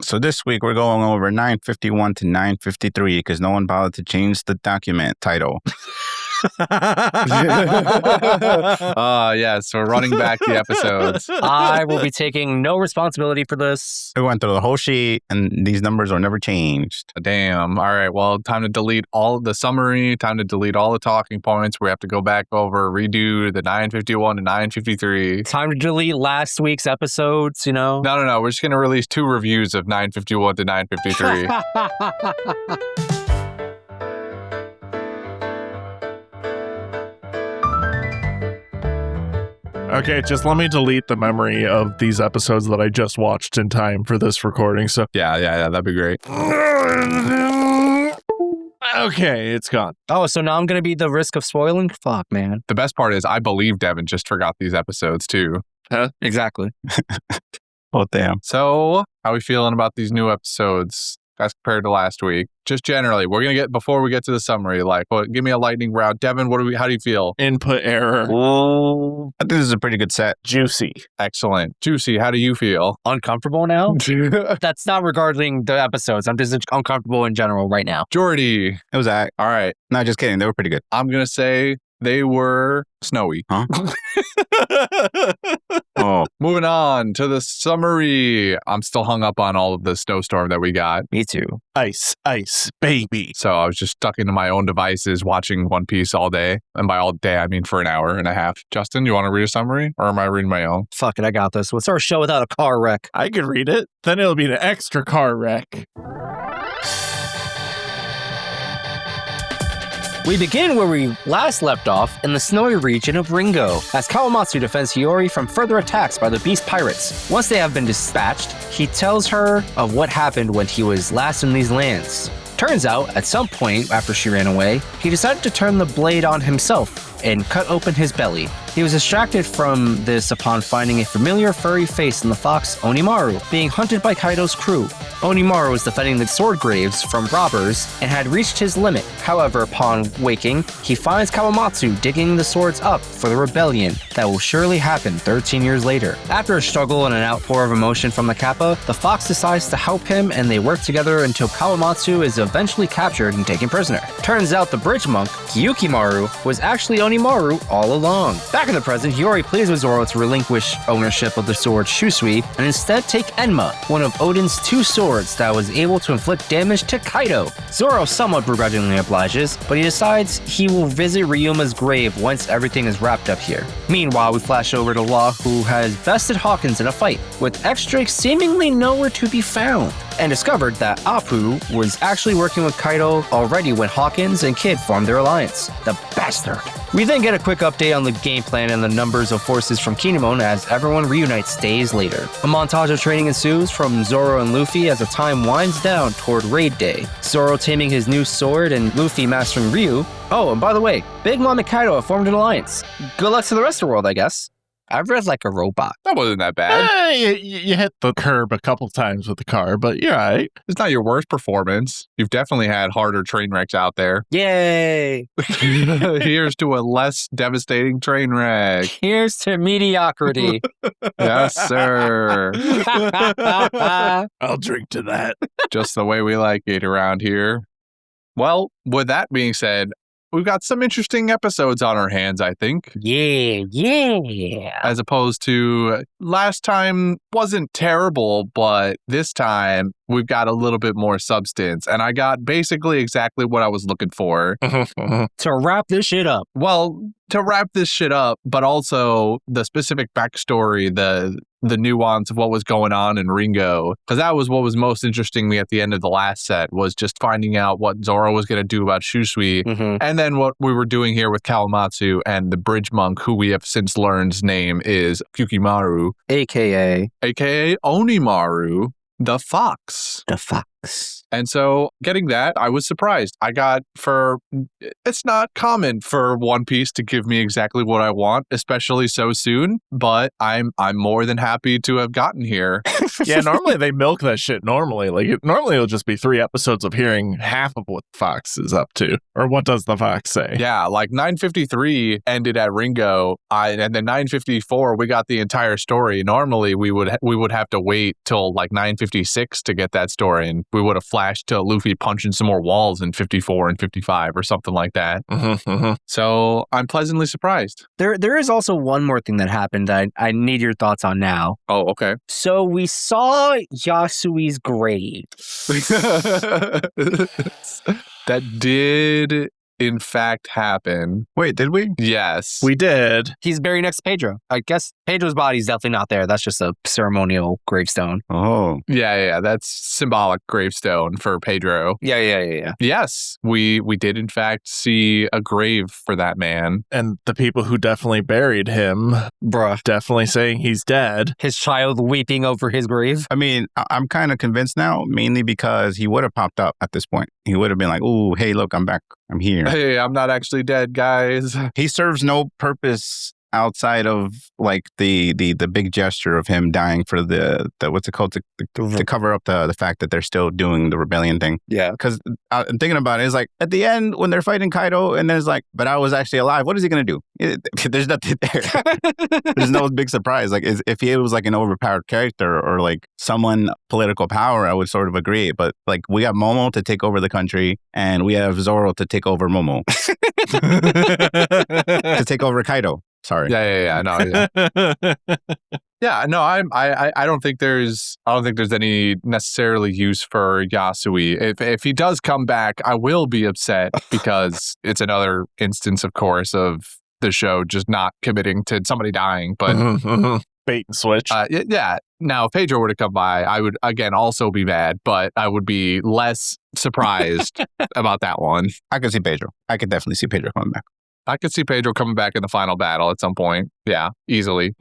So this week we're going over 951 to 953 because no one bothered to change the document title. Yes, we're running back the episodes. I will be taking no responsibility for this. We went through the whole sheet and these numbers are never changed. Damn. All right. Well, time to delete all the summary. Time to delete all the talking points. We have to go back over, redo the 951 to 953. Time to delete last week's episodes, you know? No. We're just going to release 2 reviews of 951 to 953. Okay, just let me delete the memory of these episodes that I just watched in time for this recording. So Yeah, that'd be great. okay, it's gone. Oh, so now I'm going to be the risk of spoiling? Fuck, man. The best part is I believe Devin just forgot these episodes too. Huh? Exactly. Oh, damn. So, how are we feeling about these new episodes as compared to last week? Just generally, we're going to get, before we get to the summary, give me a lightning round. Devin, how do you feel? Input error. Oh, I think this is a pretty good set. Juicy. Excellent. Juicy, how do you feel? Uncomfortable now? That's not regarding the episodes. I'm just uncomfortable in general right now. Jordy. It was all All right. No, just kidding. They were pretty good. I'm going to say they were snowy. Huh? Oh. Moving on to the summary. I'm still hung up on all of the snowstorm that we got. Me too. Ice, baby. So I was just stuck into my own devices watching One Piece all day. And by all day, I mean for an hour and a half. Justin, you want to read a summary? Or am I reading my own? Fuck it, I got this. What's our show without a car wreck? I could read it. Then it'll be an extra car wreck. We begin where we last left off in the snowy region of Ringo, as Kawamatsu defends Hiyori from further attacks by the Beast Pirates. Once they have been dispatched, he tells her of what happened when he was last in these lands. Turns out, at some point after she ran away, he decided to turn the blade on himself and cut open his belly. He was distracted from this upon finding a familiar furry face in the fox Onimaru, being hunted by Kaido's crew. Onimaru was defending the sword graves from robbers and had reached his limit. However, upon waking, he finds Kawamatsu digging the swords up for the rebellion that will surely happen 13 years later. After a struggle and an outpour of emotion from the Kappa, the fox decides to help him and they work together until Kawamatsu is eventually captured and taken prisoner. Turns out the bridge monk, Hyukimaru, was actually Onimaru all along. Back in the present, Hiyori pleads with Zoro to relinquish ownership of the sword Shusui and instead take Enma, one of Odin's 2 swords that was able to inflict damage to Kaido. Zoro somewhat begrudgingly obliges, but he decides he will visit Ryuma's grave once everything is wrapped up here. Meanwhile, we flash over to Law, who has bested Hawkins in a fight, with X-Drake seemingly nowhere to be found, and discovered that Apoo was actually working with Kaido already when Hawkins and Kid formed their alliance. The bastard. We then get a quick update on the game plan and the numbers of forces from Kinemon as everyone reunites days later. A montage of training ensues from Zoro and Luffy as the time winds down toward Raid Day. Zoro taming his new sword and Luffy mastering Ryu. Oh, and by the way, Big Mom and Kaido have formed an alliance. Good luck to the rest of the world, I guess. I've read like a robot. That wasn't that bad. You hit the curb a couple times with the car, but you're all right. It's not your worst performance. You've definitely had harder train wrecks out there. Yay! Here's to a less devastating train wreck. Here's to mediocrity. Yes, sir. I'll drink to that. Just the way we like it around here. Well, with that being said, we've got some interesting episodes on our hands, I think. Yeah. As opposed to last time wasn't terrible, but this time we've got a little bit more substance. And I got basically exactly what I was looking for. To wrap this shit up. Well, to wrap this shit up, but also the specific backstory, the nuance of what was going on in Ringo. Because that was what was most interesting me at the end of the last set, was just finding out what Zoro was going to do about Shusui. Mm-hmm. And then what we were doing here with Kawamatsu and the bridge monk, who we have since learned's name is Hyukimaru. AKA AKA Onimaru, the fox. the fox. And so getting that, I was surprised. It's not common for One Piece to give me exactly what I want, especially so soon, but I'm more than happy to have gotten here. Yeah, normally they milk that shit normally. Normally it'll just be 3 episodes of hearing half of what Fox is up to. Or what does the Fox say? Yeah, like 953 ended at Ringo, and then 954 we got the entire story. Normally we would have to wait till like 956 to get that story, and we would have flashed to Luffy punching some more walls in 54 and 55 or something like that. So I'm pleasantly surprised. There is also one more thing that happened that I need your thoughts on now. Oh, okay. So we saw Yasui's grave. That did in fact happen. Wait, did we? Yes. We did. He's buried next to Pedro. I guess Pedro's body is definitely not there. That's just a ceremonial gravestone. Oh. Yeah. That's symbolic gravestone for Pedro. Yeah. Yes, we did in fact see a grave for that man. And the people who definitely buried him, Bruh. definitely saying he's dead. His child weeping over his grave. I mean, I'm kind of convinced now, mainly because he would have popped up at this point. He would have been like, "Ooh, hey, look, I'm back. I'm here." Hey, I'm not actually dead, guys. He serves no purpose outside of like the big gesture of him dying for the what's it called, to cover up the fact that they're still doing the rebellion thing. Yeah. Because I'm thinking about it, it's like at the end when they're fighting Kaido and there's like, but I was actually alive. What is he gonna do? There's nothing there. There's no big surprise. Like if he was like an overpowered character or like someone political power, I would sort of agree. But like we got Momo to take over the country and we have Zoro to take over Momo. To take over Kaido. Sorry. Yeah. No. Yeah. Yeah. No. I don't think there's any necessarily use for Yasui. If he does come back, I will be upset because it's another instance, of course, of the show just not committing to somebody dying. But bait and switch. Yeah. Now, if Pedro were to come by, I would again also be mad, but I would be less surprised about that one. I could see Pedro. I could definitely see Pedro coming back. I could see Pedro coming back in the final battle at some point. Yeah, easily.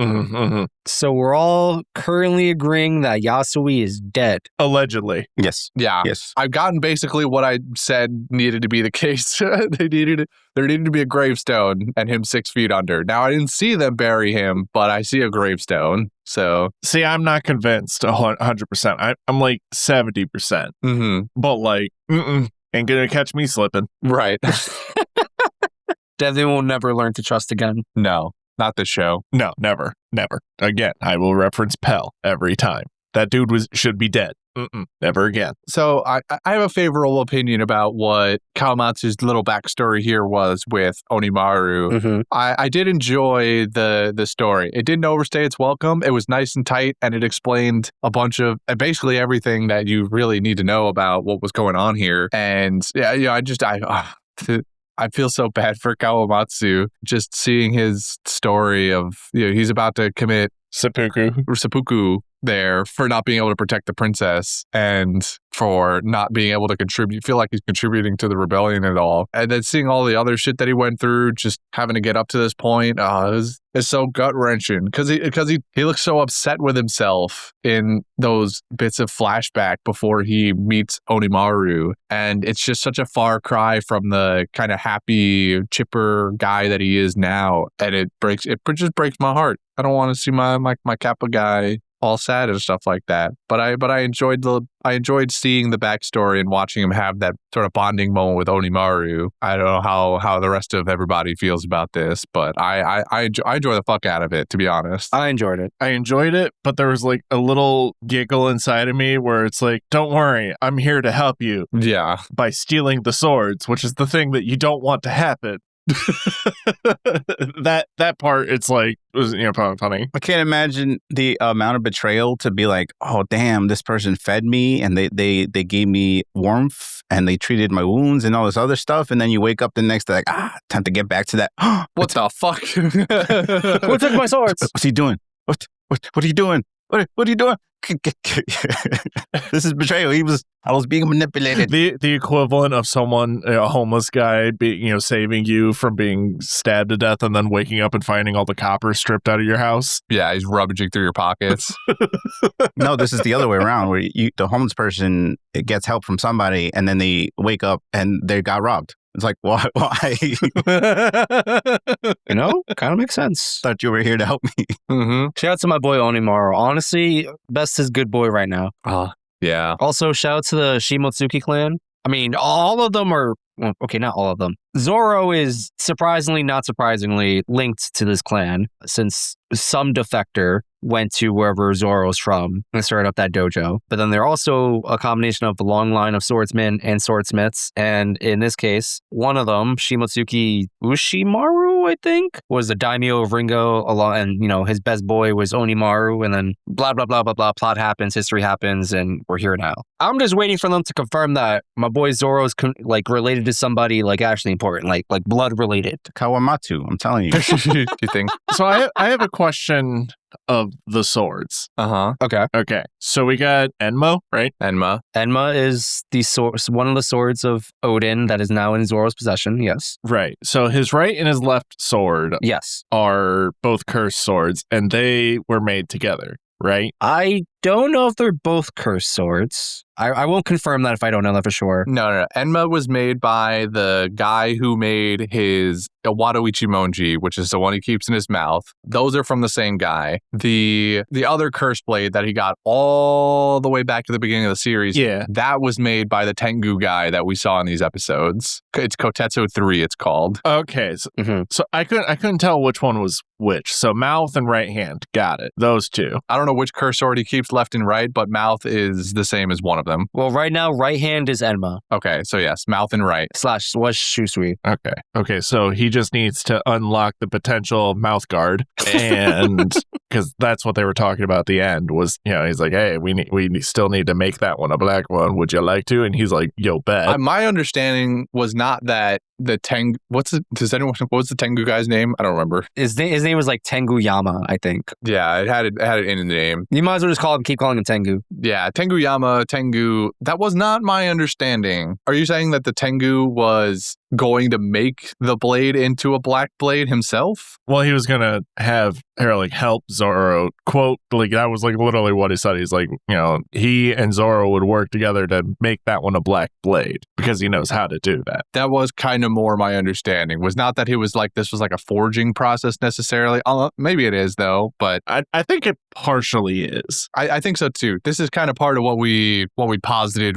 So we're all currently agreeing that Yasui is dead. Allegedly. Yes. Yeah. Yes. I've gotten basically what I said needed to be the case. There needed to be a gravestone and him 6 feet under. Now, I didn't see them bury him, but I see a gravestone. So, see, I'm not convinced 100%. I'm like 70%. But like, ain't gonna catch me slipping. Right. Definitely will never learn to trust again. No, not this show. No, never. Again, I will reference Pell every time. That dude should be dead. Never again. So I have a favorable opinion about what Kawamatsu's little backstory here was with Onimaru. I did enjoy the story. It didn't overstay its welcome. It was nice and tight, and it explained a bunch of basically everything that you really need to know about what was going on here. And yeah, I feel so bad for Kawamatsu just seeing his story of, he's about to commit seppuku there for not being able to protect the princess and for not being able to feel like he's contributing to the rebellion at all. And then seeing all the other shit that he went through, just having to get up to this point, it's so gut-wrenching because he looks so upset with himself in those bits of flashback before he meets Onimaru. And it's just such a far cry from the kind of happy, chipper guy that he is now. And it just breaks my heart. I don't want to see my Kappa guy all sad and stuff like that. But I enjoyed seeing the backstory and watching him have that sort of bonding moment with Onimaru. I don't know how the rest of everybody feels about this, but I enjoy the fuck out of it, to be honest. I enjoyed it, but there was like a little giggle inside of me where it's like, don't worry, I'm here to help you. Yeah. By stealing the swords, which is the thing that you don't want to happen. that part, it's like, was probably funny. I can't imagine the amount of betrayal to be like, oh damn, this person fed me and they gave me warmth and they treated my wounds and all this other stuff, and then you wake up the next day like, time to get back to that. What the fuck? Who took my swords? What's he doing? What are you doing? What are you doing? This is betrayal. I was being manipulated. The equivalent of someone, a homeless guy, saving you from being stabbed to death and then waking up and finding all the copper stripped out of your house. Yeah, he's rummaging through your pockets. No, this is the other way around, where the homeless person gets help from somebody, and then they wake up and they got robbed. It's like, why? Kind of makes sense. Thought you were here to help me. Mm-hmm. Shout out to my boy Onimaru. Honestly, best is good boy right now. Yeah. Also, shout out to the Shimotsuki clan. I mean, all of them are, well, okay, not all of them. Zoro is surprisingly, not surprisingly, linked to this clan since some defector went to wherever Zoro's from and started up that dojo. But then they're also a combination of the long line of swordsmen and swordsmiths. And in this case, one of them, Shimotsuki Ushimaru, I think, was the daimyo of Ringo, and his best boy was Onimaru. And then blah, blah, blah, blah, blah. Plot happens, history happens, and we're here now. I'm just waiting for them to confirm that my boy Zoro's related to somebody actually important, like blood related. Kawamatsu, I'm telling you. Do you think? So I have a question of the swords. Uh-huh. Okay. So we got Enma, right? Enma. Enma is one of the swords of Odin that is now in Zoro's possession. Yes. Right. So his right and his left sword Yes. are both cursed swords, and they were made together, right? I don't know if they're both cursed swords. I won't confirm that if I don't know that for sure. No. Enma was made by the guy who made his Iwado Ichimonji, which is the one he keeps in his mouth. Those are from the same guy. The other curse blade that he got all the way back to the beginning of the series, that was made by the Tengu guy that we saw in these episodes. It's Kotetsu 3, it's called. Okay. So I couldn't tell which one was which. So mouth and right hand. Got it. Those two. I don't know which curse sword he keeps left and right, but mouth is the same as one of them. Well, right now, right hand is Enma. Okay, so yes, mouth and right. / was Shusui. Okay, so he just needs to unlock the potential mouth guard, and because that's what they were talking about at the end was, he's like, hey, we still need to make that one a black one. Would you like to? And he's like, yo, bet. My understanding was not that the Tengu. What was the Tengu guy's name? I don't remember. His name was like Tengu Yama, I think. Yeah, it had it in the name. You might as well just keep calling him Tengu. Yeah, Tengu Yama, Tengu. That was not my understanding. Are you saying that the Tengu was going to make the blade into a black blade himself? Well, he was gonna have her help Zoro. Quote, that was literally what he said. He's like, he and Zoro would work together to make that one a black blade because he knows how to do that. That was kind of more my understanding. Was not that he was this was a forging process necessarily. Maybe it is though, but I think it partially is. I think so too. This is kind of part of what we posited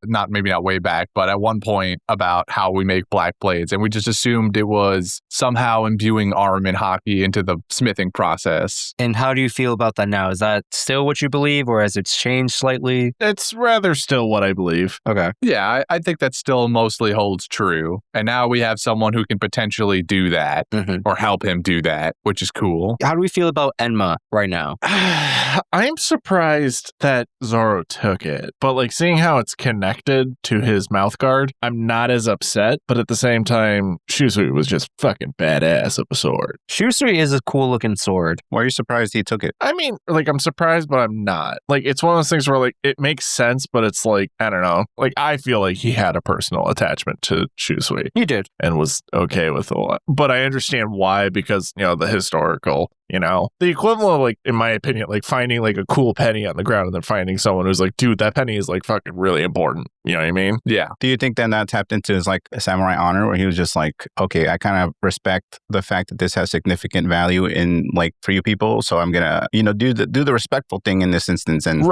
not way back, but at one point about how we make black blades, and we just assumed it was somehow imbuing arm and hockey into the smithing process. And how do you feel about that now? Is that still what you believe, or has it changed slightly? It's rather still what I believe. Okay. Yeah, I think that still mostly holds true. And now we have someone who can potentially do that or help him do that, which is cool. How do we feel about Enma right now? I'm surprised that Zoro took it, but seeing how it's connected to his mouth guard, I'm not as upset. But at the same time, Shusui was just fucking badass of a sword. Shusui is a cool looking sword. Why are you surprised he took it? I mean, I'm surprised, but I'm not. It's one of those things where it makes sense, but it's I don't know. I feel like he had a personal attachment to Shusui. He did. And was okay with a lot. But I understand why, because, the historical, the equivalent of, in my opinion, finding a cool penny on the ground and then finding someone who's dude, that penny is fucking really important. You know what I mean? Yeah. Do you think then that tapped into his a samurai honor, where he was just okay, I kind of respect the fact that this has significant value in for you people, so I'm gonna do the respectful thing in this instance and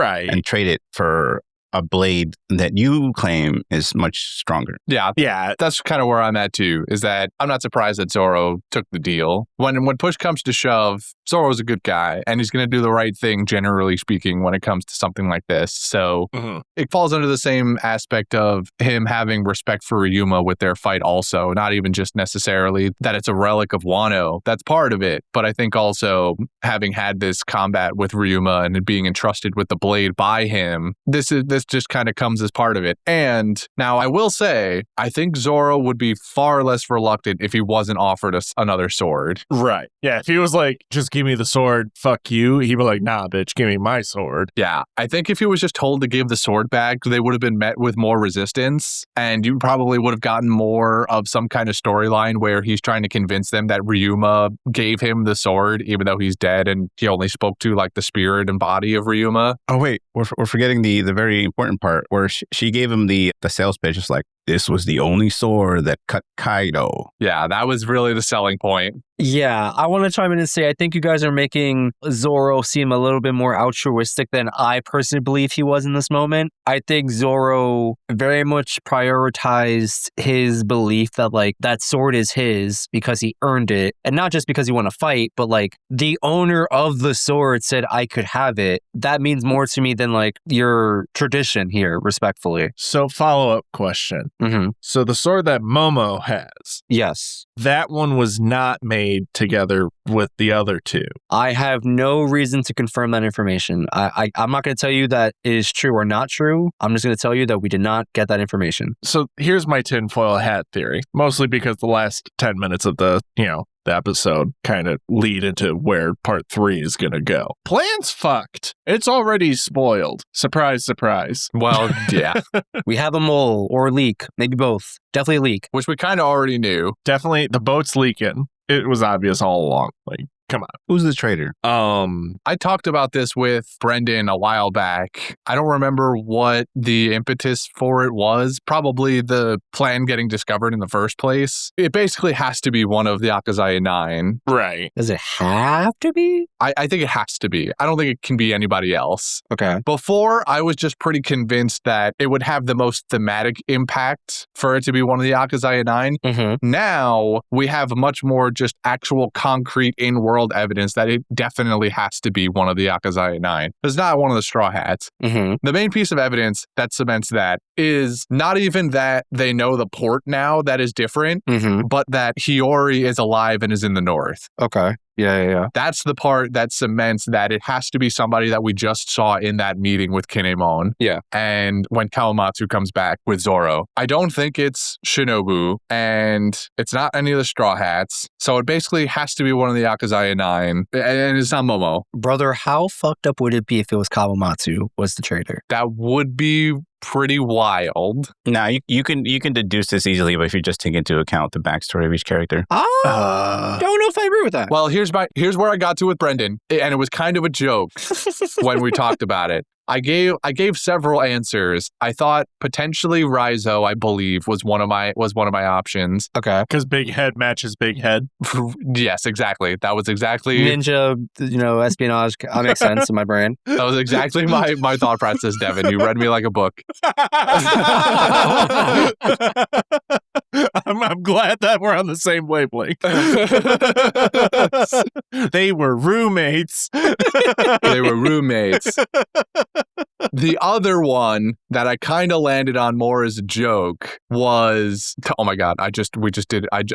trade it for a blade that you claim is much stronger. Yeah. That's kind of where I'm at too, is that I'm not surprised that Zoro took the deal. When push comes to shove, Zoro's a good guy and he's going to do the right thing, generally speaking, when it comes to something like this. So it falls under the same aspect of him having respect for Ryuma with their fight also, not even just necessarily that it's a relic of Wano. That's part of it. But I think also having had this combat with Ryuma and being entrusted with the blade by him, this this just kind of comes as part of it. And now I will say, I think Zoro would be far less reluctant if he wasn't offered another sword. Right. Yeah. If he was like, just give me the sword, fuck you, he'd be like, nah, bitch, give me my sword. Yeah. I think if he was just told to give the sword back, they would have been met with more resistance. And you probably would have gotten more of some kind of storyline where he's trying to convince them that Ryuma gave him the sword, even though he's dead and he only spoke to like the spirit and body of Ryuma. Oh, wait, we're forgetting the very important part where she gave him the sales pitch. It's like, this was the only sword that cut Kaido. Yeah, that was really the selling point. Yeah, I want to chime in and say I think you guys are making Zoro seem a little bit more altruistic than I personally believe he was in this moment. I think Zoro very much prioritized his belief that like that sword is his because he earned it, and not just because he won a fight, but like the owner of the sword said I could have it. That means more to me than like your tradition here, respectfully. So follow-up question. Mm-hmm. So the sword that Momo has, Yes. that one was not made together with the other two. I have no reason to confirm that information. I'm not going to tell you that it is true or not true. I'm just going to tell you that we did not get that information. So here's my tinfoil hat theory, mostly because the last 10 minutes of the episode kind of lead into where part 3 is going to go. Plan's fucked. It's already spoiled. Surprise, surprise. Well, yeah. We have a mole or a leak, maybe both. Definitely a leak. Which we kind of already knew. Definitely the boat's leaking. It was obvious all along. Like, come on. Who's the traitor? I talked about this with Brendan a while back. I don't remember what the impetus for it was. Probably the plan getting discovered in the first place. It basically has to be one of the Akazaya 9. Right. Does it have to be? I think it has to be. I don't think it can be anybody else. Okay. Before, I was just pretty convinced that it would have the most thematic impact for it to be one of the Akazaya 9. Mm-hmm. Now, we have much more just actual concrete in-world evidence that it definitely has to be one of the Akazaya 9. It's not one of the Straw Hats. Mm-hmm. The main piece of evidence that cements that is not even that they know the port now that is different, Mm-hmm. but that Hiyori is alive and is in the north. Okay. Yeah. That's the part that cements that it has to be somebody that we just saw in that meeting with Kinemon. Yeah. And when Kawamatsu comes back with Zoro. I don't think it's Shinobu, and it's not any of the Straw Hats. So it basically has to be one of the Akazaya 9, and it's not Momo. Brother, how fucked up would it be if it was Kawamatsu was the traitor? That would be pretty wild. Now, you can deduce this easily, but if you just take into account the backstory of each character. Don't know if I agree with that. Well, here's where I got to with Brendan, and it was kind of a joke when we talked about it. I gave several answers. I thought potentially Raizo, I believe, was one of my options. Okay. Because big head matches big head. Yes, exactly. That was exactly Ninja, espionage. That makes sense in my brain. That was exactly my thought process, Devin. You read me like a book. I'm glad that we're on the same wavelength. They were roommates. They were roommates. The other one that I kind of landed on more as a joke was, oh my God, I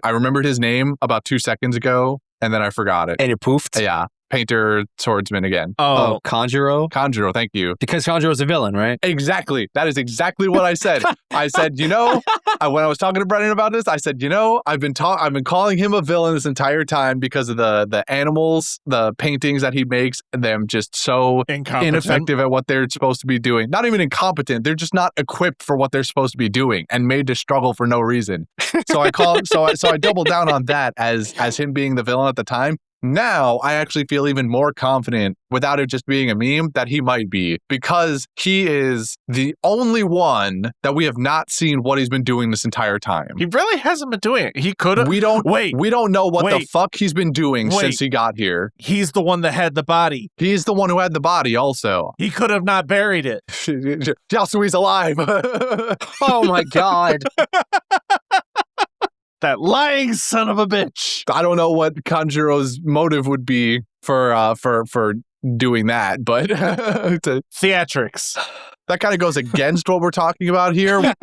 remembered his name about 2 seconds ago, and then I forgot it. And it poofed? Yeah. Painter swordsman again. Oh, Kanjuro? Kanjuro, thank you. Because Kanjuro's a villain, right? Exactly. That is exactly what I said. I said, when I was talking to Brendan about this, I said, I've been calling him a villain this entire time because of the animals, the paintings that he makes, and them just so ineffective at what they're supposed to be doing. Not even incompetent. They're just not equipped for what they're supposed to be doing and made to struggle for no reason. So I doubled down on that as him being the villain at the time. Now, I actually feel even more confident, without it just being a meme, that he might be, because he is the only one that we have not seen what he's been doing this entire time. He really hasn't been doing it. He could have. We don't know what the fuck he's been doing since he got here. He's the one that had the body. He's the one who had the body also. He could have not buried it. Yasui's alive. Oh my God. That lying son of a bitch. I don't know what Kanjuro's motive would be for doing that, but theatrics. That kind of goes against what we're talking about here.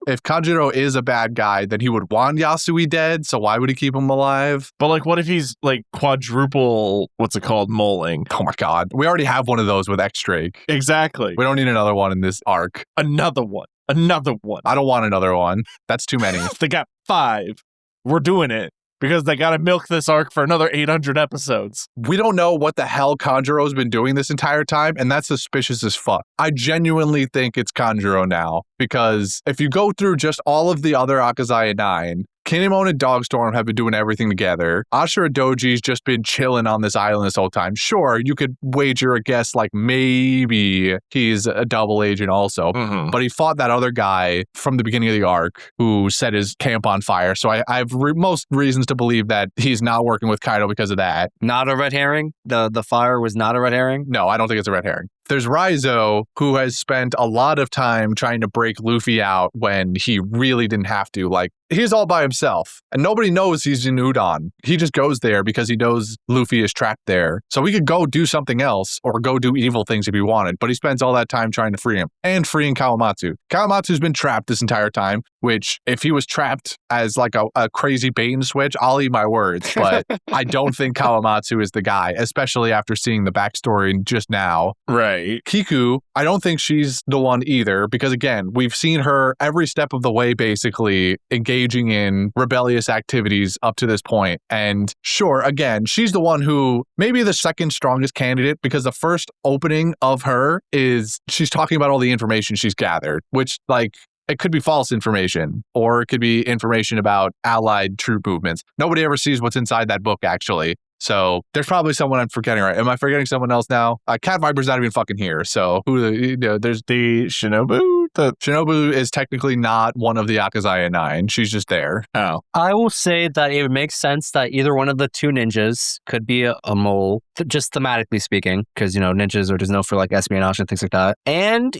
If Kanjuro is a bad guy, then he would want Yasui dead, so why would he keep him alive? But like, what if he's like quadruple, what's it called, moling? Oh my god. We already have one of those with X-Drake. Exactly. We don't need another one in this arc. Another one. Another one. I don't want another one. That's too many. They got 5. We're doing it because they got to milk this arc for another 800 episodes. We don't know what the hell Kanjuro's been doing this entire time, and that's suspicious as fuck. I genuinely think it's Kanjuro now, because if you go through just all of the other Akazaya 9, Kinemon and Dogstorm have been doing everything together. Ashura Doji's just been chilling on this island this whole time. Sure, you could wager a guess like maybe he's a double agent also, but he fought that other guy from the beginning of the arc who set his camp on fire. So I have most reasons to believe that he's not working with Kaido because of that. Not a red herring? The fire was not a red herring? No, I don't think it's a red herring. There's Raizo, who has spent a lot of time trying to break Luffy out when he really didn't have to. Like, he's all by himself, and nobody knows he's in Udon. He just goes there because he knows Luffy is trapped there. So he could go do something else or go do evil things if he wanted, but he spends all that time trying to free him and freeing Kawamatsu. Kawamatsu's been trapped this entire time, which if he was trapped as like a crazy bait and switch, I'll eat my words, but I don't think Kawamatsu is the guy, especially after seeing the backstory just now. Right. Kiku, I don't think she's the one either, because again, we've seen her every step of the way basically engaging in rebellious activities up to this point. And sure, again, she's the one who maybe the second strongest candidate, because the first opening of her is she's talking about all the information she's gathered, which like it could be false information, or it could be information about allied troop movements. Nobody ever sees what's inside that book, actually. So there's probably someone I'm forgetting, right? Am I forgetting someone else now? Cat Viper's not even fucking here. So there's the Shinobu. Shinobu is technically not one of the Akazaya 9. She's just there. Oh. I will say that it makes sense that either one of the two ninjas could be a mole, just thematically speaking, because, ninjas are just known for like espionage and things like that. And,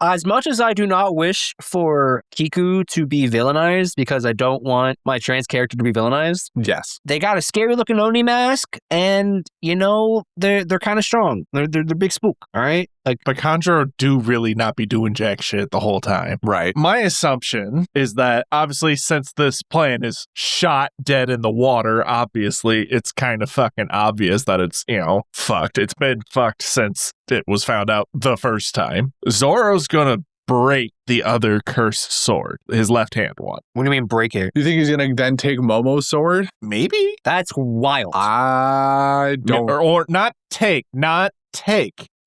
as much as I do not wish for Kiku to be villainized, because I don't want my trans character to be villainized. Yes. They got a scary looking Oni mask, and, they're kind of strong. They're big spook, all right? But Kanjuro do really not be doing jack shit the whole time. Right. My assumption is that obviously since this plane is shot dead in the water, obviously it's kind of fucking obvious that it's, fucked. It's been fucked since it was found out the first time. Zoro's gonna break the other cursed sword, his left hand one. What do you mean break it? You think he's going to then take Momo's sword? Maybe? That's wild. I don't. Or not take,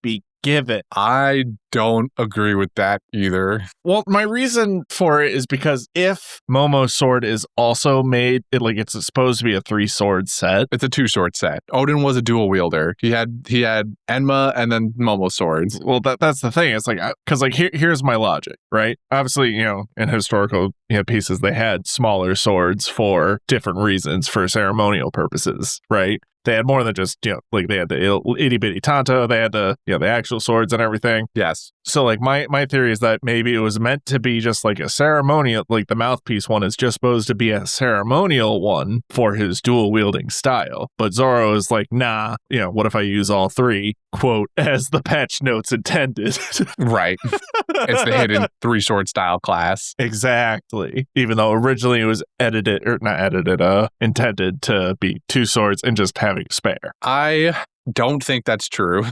be given. I don't agree with that either. Well, my reason for it is because if Momo's sword is also made, it's supposed to be a 3-sword set. It's a 2-sword set. Odin was a dual wielder. He had Enma and then Momo's swords. Well, that's the thing. It's because here's my logic, right? Obviously, in historical pieces, they had smaller swords for different reasons, for ceremonial purposes, right? They had more than just, they had the itty bitty tanto, they had the actual swords and everything. Yes. So my theory is that maybe it was meant to be just like a ceremonial, like the mouthpiece one is just supposed to be a ceremonial one for his dual wielding style. But Zoro is like, nah, what if I use all 3, quote, as the patch notes intended. Right. It's the hidden 3-sword style class. Exactly. Even though originally it was intended to be 2 swords and just having a spare. I don't think that's true.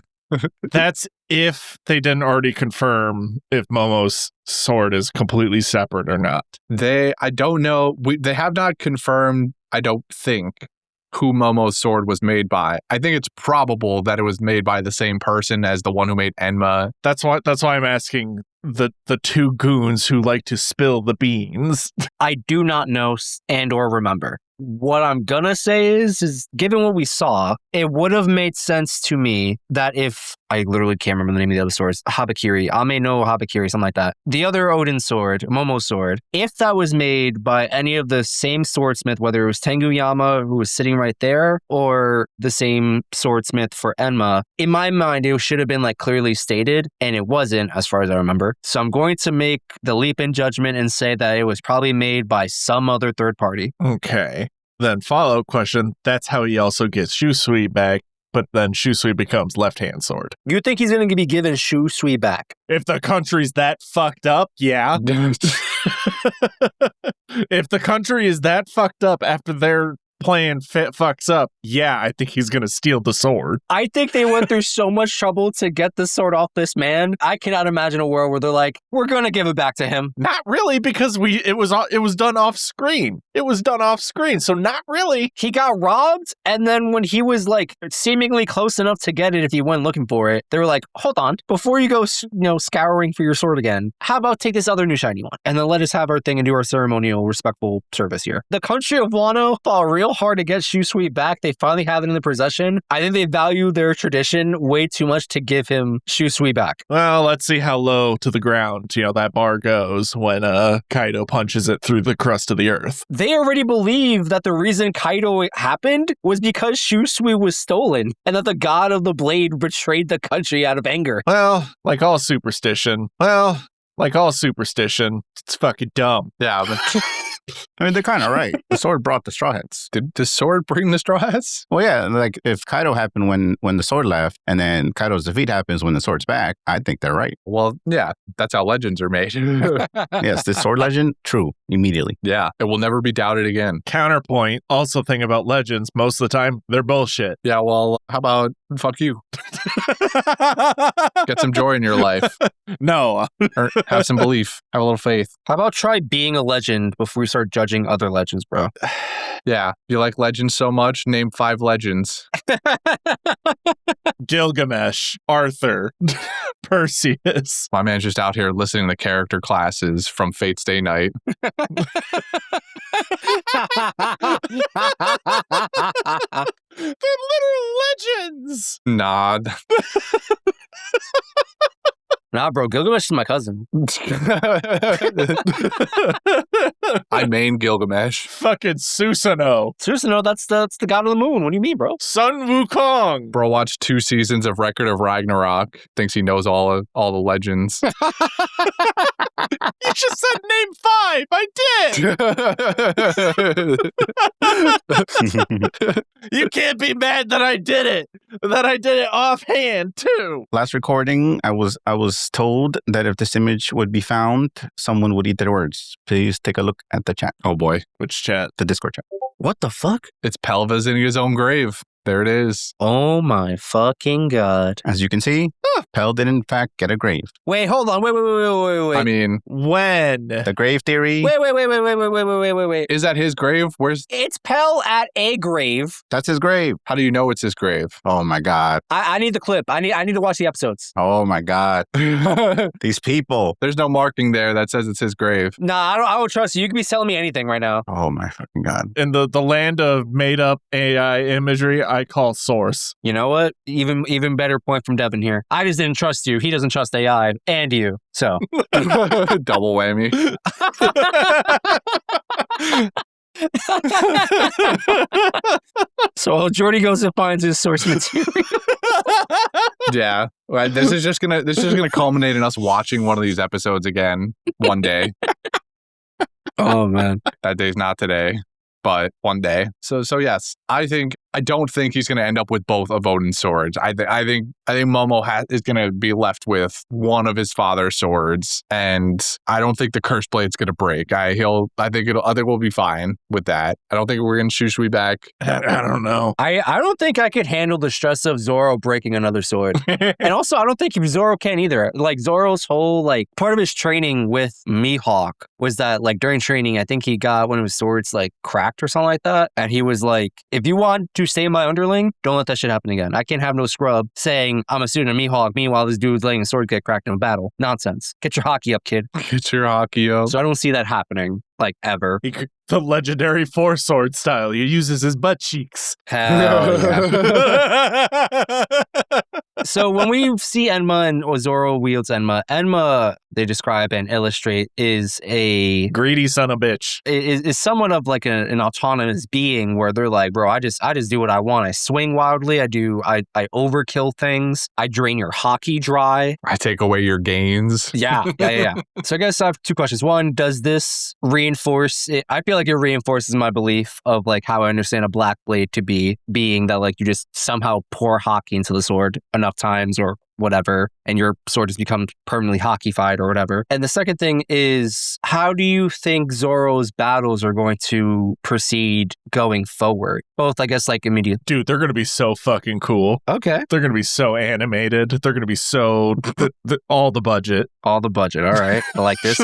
That's if they didn't already confirm if Momo's sword is completely separate or not. I don't know. They have not confirmed, I don't think, who Momo's sword was made by. I think it's probable that it was made by the same person as the one who made Enma. That's why I'm asking the 2 goons who like to spill the beans. I do not know and or remember. What I'm gonna say is given what we saw, it would have made sense to me that if I literally can't remember the name of the other swords, Habakiri, Ame no Habakiri, something like that. The other Odin sword, Momo's sword, if that was made by any of the same swordsmith, whether it was Tengu Yama, who was sitting right there, or the same swordsmith for Enma, in my mind, it should have been clearly stated, and it wasn't, as far as I remember. So I'm going to make the leap in judgment and say that it was probably made by some other third party. Okay. Then follow-up question, that's how he also gets Shusui back but then Shusui becomes left-hand sword. You think he's going to be given Shusui back? If the country's that fucked up, yeah. If the country is that fucked up after their plan fucks up, yeah, I think he's gonna steal the sword. I think they went through so much trouble to get the sword off this man. I cannot imagine a world where they're like, we're gonna give it back to him. Not really, because it was done off screen. It was done off screen, so not really. He got robbed, and then when he was like seemingly close enough to get it if he went looking for it, they were like, hold on, before you go scouring for your sword again, how about take this other new shiny one and then let us have our thing and do our ceremonial respectful service here. The country of Wano fought real hard to get Shusui back. They finally have it in the possession. I think they value their tradition way too much to give him Shusui back. Well, let's see how low to the ground that bar goes when Kaido punches it through the crust of the earth. They already believe that the reason Kaido happened was because Shusui was stolen and that the god of the blade betrayed the country out of anger. Well, like all superstition, it's fucking dumb. Yeah, but I mean, they're kind of right. The sword brought the Straw Hats. did the sword bring the Straw Hats? Well, yeah, like if Kaido happened when the sword left, and then Kaido's defeat happens when the sword's back, I think they're right. Well, yeah, that's how legends are made. Yes, this sword legend, true, immediately. Yeah, it will never be doubted again. Counterpoint, also think about legends, most of the time, they're bullshit. Yeah, well, how about fuck you? Get some joy in your life. No. Or have some belief. Have a little faith. How about try being a legend before we start judging other legends, bro? Yeah, you like legends so much, name 5 legends. Gilgamesh, Arthur, Perseus. My man's just out here listening to character classes from Fate's Day Night. They're literal legends. Nod. Nah, bro, Gilgamesh is my cousin. I main Gilgamesh. Fucking Susanoo. Susanoo, that's the god of the moon. What do you mean, bro? Sun Wukong. Bro watched 2 seasons of Record of Ragnarok. Thinks he knows all the legends. You just said name 5. I did. You can't be mad that I did it. That I did it offhand too. Last recording, I was told that if this image would be found, someone would eat their words. Please take a look at the chat. Oh boy. Which chat? The Discord chat. What the fuck? It's Pelva's in his own grave. There it is. Oh my fucking god. As you can see, Pell did in fact get a grave. Wait, hold on. Wait. I mean, When? The grave theory, Wait. is that his grave? Where's? It's Pell at a grave. that's his grave. How do you know it's his grave? Oh my God. I need the clip. I need to watch the episodes. Oh my God. These people. There's no marking there that says it's his grave. Nah, I don't trust you. You could be telling me anything right now. Oh my fucking God. In the land of made up AI imagery, I call source. You know what? Even better point from Devin here. I just didn't trust you. He doesn't trust AI and you. So Double whammy. So Jordy goes and finds his source material. Yeah. Well, this is just gonna culminate in us watching one of these episodes again one day. Oh man. That day's not today, but one day. So yes, I don't think he's going to end up with both of Odin's swords. I think Momo is going to be left with one of his father's swords, and I don't think the curse blade's going to break. I think we'll be fine with that. I don't think we're going to Shusui back. I don't know. I don't think I could handle the stress of Zoro breaking another sword. And also, I don't think Zoro can either. Like, Zoro's whole, like, part of his training with Mihawk was that, like, during training, I think he got one of his swords, like, cracked or something like that. And he was like, if you want to stay my underling, don't let that shit happen again. I can't have no scrub saying I'm a student of Mihawk. Meanwhile, this dude's letting a sword get cracked in a battle. Nonsense. Get your hockey up, kid. Get your hockey up. So I don't see that happening, like, ever. The legendary 4-sword style. He uses his butt cheeks. Hell yeah. So when we see Enma and Zoro wields Enma, they describe and illustrate is a Greedy son of a bitch. is somewhat of like an autonomous being where they're like, bro, I just do what I want. I swing wildly. I overkill things. I drain your hockey dry. I take away your gains. Yeah. So I guess I have two questions. One, does this reinforce it? I feel like it reinforces my belief of like how I understand a black blade to be, being that like you just somehow pour hockey into the sword enough times or whatever, and your sword has become permanently hockeyfied or whatever. And the second thing is, how do you think Zoro's battles are going to proceed going forward? Both, I guess, like immediate. Dude, they're going to be so fucking cool. Okay. They're going to be so animated. They're going to be so... all the budget. All the budget. All right. I like this.